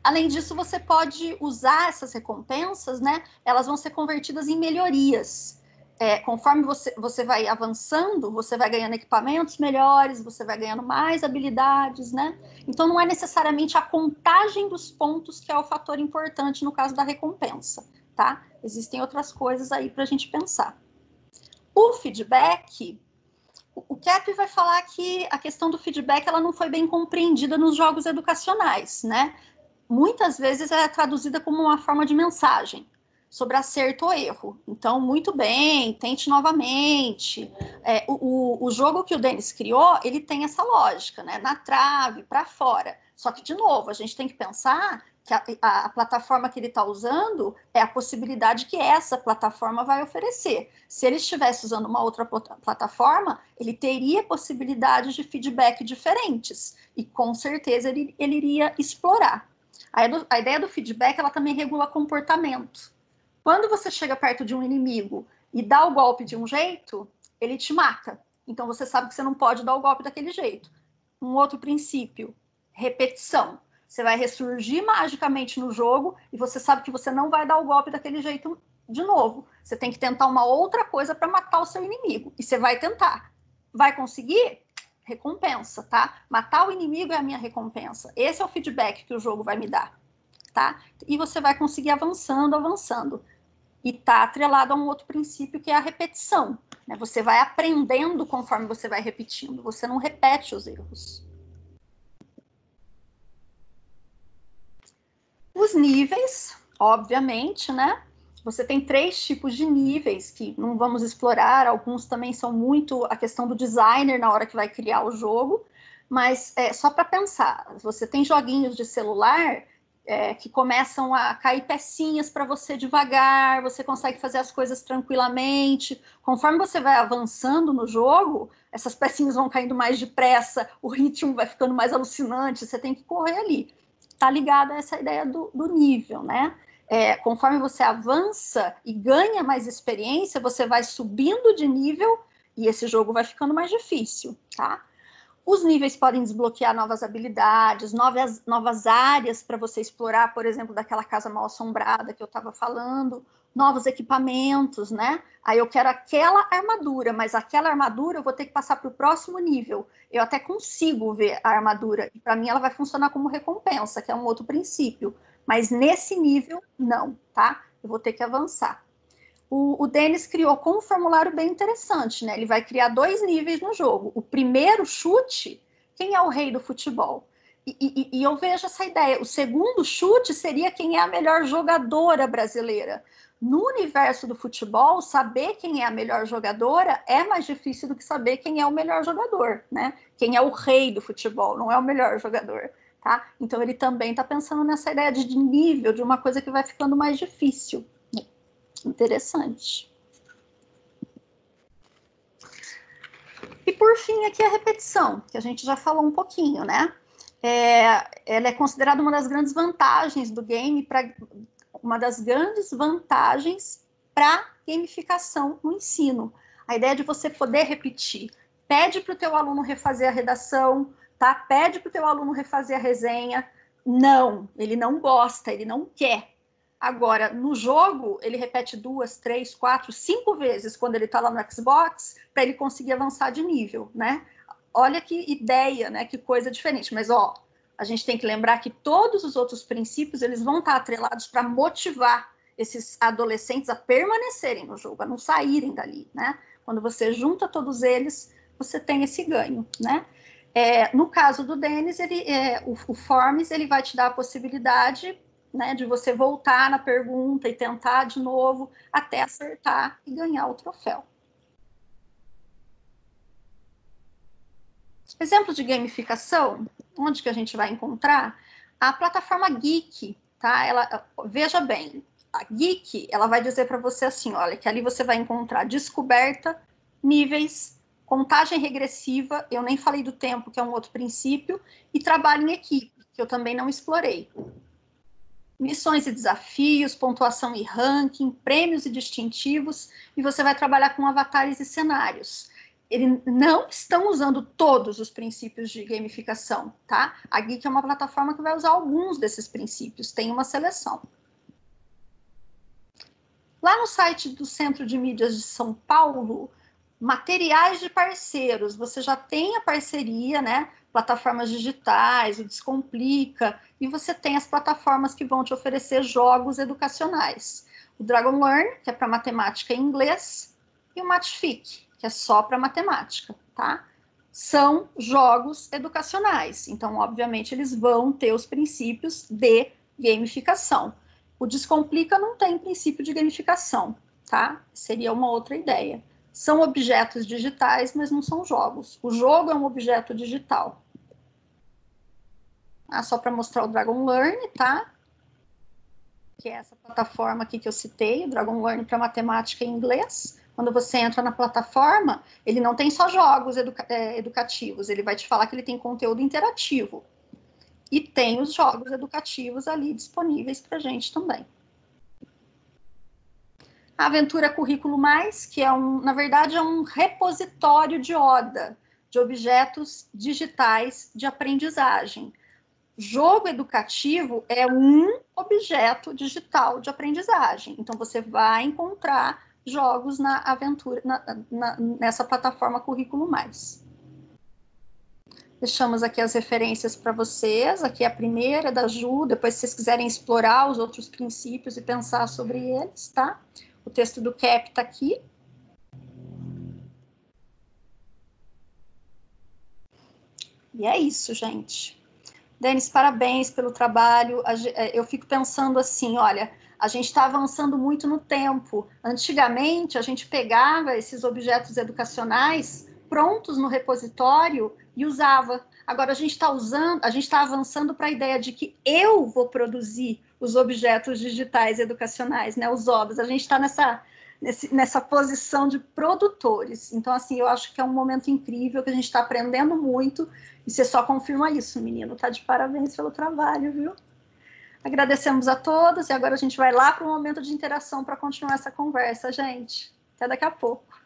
Além disso, você pode usar essas recompensas, né? Elas vão ser convertidas em melhorias. Conforme você vai avançando, você vai ganhando equipamentos melhores, você vai ganhando mais habilidades, né? Então, não é necessariamente a contagem dos pontos que é o fator importante no caso da recompensa, tá? Existem outras coisas aí para a gente pensar. O feedback, o Cap vai falar que a questão do feedback ela não foi bem compreendida nos jogos educacionais, né? Muitas vezes é traduzida como uma forma de mensagem sobre acerto ou erro. Então, muito bem, tente novamente. O jogo que o Denis criou, ele tem essa lógica, né? Na trave, para fora. Só que, de novo, a gente tem que pensar que a plataforma que ele está usando é a possibilidade que essa plataforma vai oferecer. Se ele estivesse usando uma outra plataforma, ele teria possibilidades de feedback diferentes. E, com certeza, ele iria explorar. A ideia do feedback, ela também regula comportamento. Quando você chega perto de um inimigo e dá o golpe de um jeito, ele te mata. Então, você sabe que você não pode dar o golpe daquele jeito. Um outro princípio, repetição. Você vai ressurgir magicamente no jogo e você sabe que você não vai dar o golpe daquele jeito de novo. Você tem que tentar uma outra coisa para matar o seu inimigo. E você vai tentar. Vai conseguir? Recompensa, tá? Matar o inimigo é a minha recompensa. Esse é o feedback que o jogo vai me dar, tá? E você vai conseguir avançando. E tá atrelado a um outro princípio que é a repetição, né? Você vai aprendendo conforme você vai repetindo. Você não repete os erros. Os níveis, obviamente, né? Você tem 3 tipos de níveis que não vamos explorar, alguns também são muito a questão do designer na hora que vai criar o jogo, mas só para pensar, você tem joguinhos de celular que começam a cair pecinhas para você devagar, você consegue fazer as coisas tranquilamente, conforme você vai avançando no jogo, essas pecinhas vão caindo mais depressa, o ritmo vai ficando mais alucinante, você tem que correr ali. Está ligada a essa ideia do nível, né? Conforme você avança e ganha mais experiência, você vai subindo de nível e esse jogo vai ficando mais difícil, tá? Os níveis podem desbloquear novas habilidades, novas áreas para você explorar, por exemplo, daquela casa mal assombrada que eu estava falando, novos equipamentos, né? Aí eu quero aquela armadura, mas aquela armadura eu vou ter que passar para o próximo nível. Eu até consigo ver a armadura, e para mim ela vai funcionar como recompensa, que é um outro princípio. Mas nesse nível, não, tá? Eu vou ter que avançar. O Denis criou com um formulário bem interessante, né? Ele vai criar 2 níveis no jogo. O primeiro chute, quem é o rei do futebol? E eu vejo essa ideia. O segundo chute seria quem é a melhor jogadora brasileira. No universo do futebol, saber quem é a melhor jogadora é mais difícil do que saber quem é o melhor jogador, né? Quem é o rei do futebol, não é o melhor jogador, tá? Então ele também está pensando nessa ideia de nível, de uma coisa que vai ficando mais difícil. Interessante. E por fim, aqui a repetição, que a gente já falou um pouquinho, né? Ela é considerada uma das grandes vantagens do game, uma das grandes vantagens para gamificação no ensino. A ideia de você poder repetir. Pede para o teu aluno refazer a redação, tá? Pede para o teu aluno refazer a resenha. Não, ele não gosta, ele não quer. Agora, no jogo, ele repete 2, 3, 4, 5 vezes quando ele está lá no Xbox, para ele conseguir avançar de nível, né? Olha que ideia, né? Que coisa diferente. Mas, ó, a gente tem que lembrar que todos os outros princípios, eles vão estar atrelados para motivar esses adolescentes a permanecerem no jogo, a não saírem dali, né? Quando você junta todos eles, você tem esse ganho, né? No caso do Denis, o Forms, ele vai te dar a possibilidade, né, de você voltar na pergunta e tentar de novo até acertar e ganhar o troféu. Exemplo de gamificação, onde que a gente vai encontrar? A plataforma Geek, tá? Veja bem, a Geek, ela vai dizer para você assim, olha, que ali você vai encontrar descoberta, níveis, contagem regressiva, eu nem falei do tempo, que é um outro princípio, e trabalho em equipe, que eu também não explorei. Missões e desafios, pontuação e ranking, prêmios e distintivos, e você vai trabalhar com avatares e cenários. Eles não estão usando todos os princípios de gamificação, tá? A Geek é uma plataforma que vai usar alguns desses princípios, tem uma seleção. Lá no site do Centro de Mídias de São Paulo, materiais de parceiros, você já tem a parceria, né? Plataformas digitais, o Descomplica, e você tem as plataformas que vão te oferecer jogos educacionais. O Dragon Learn, que é para matemática e inglês, e o Matchfic, que é só para matemática, tá? São jogos educacionais, então, obviamente, eles vão ter os princípios de gamificação. O Descomplica não tem princípio de gamificação, tá? Seria uma outra ideia. São objetos digitais, mas não são jogos. O jogo é um objeto digital. Só para mostrar o Dragon Learn, tá? Que é essa plataforma aqui que eu citei, o Dragon Learn para matemática e inglês. Quando você entra na plataforma, ele não tem só jogos educativos, ele vai te falar que ele tem conteúdo interativo. E tem os jogos educativos ali disponíveis para a gente também. A Aventura Currículo Mais, que é na verdade, é um repositório de ODA, de objetos digitais de aprendizagem. Jogo educativo é um objeto digital de aprendizagem. Então, você vai encontrar jogos na Aventura, nessa plataforma Currículo Mais. Deixamos aqui as referências para vocês. Aqui é a primeira da Ju. Depois, se vocês quiserem explorar os outros princípios e pensar sobre eles, tá? O texto do CAP está aqui. E é isso, gente. Denis, parabéns pelo trabalho. Eu fico pensando assim, olha, a gente está avançando muito no tempo. Antigamente, a gente pegava esses objetos educacionais prontos no repositório e usava. Agora, a gente está avançando para a ideia de que eu vou produzir os objetos digitais educacionais, né, os ODAs. A gente está nessa posição de produtores. Então, assim, eu acho que é um momento incrível, que a gente está aprendendo muito, e você só confirma isso, menino. Tá de parabéns pelo trabalho, viu? Agradecemos a todos, e agora a gente vai lá para o momento de interação para continuar essa conversa, gente. Até daqui a pouco.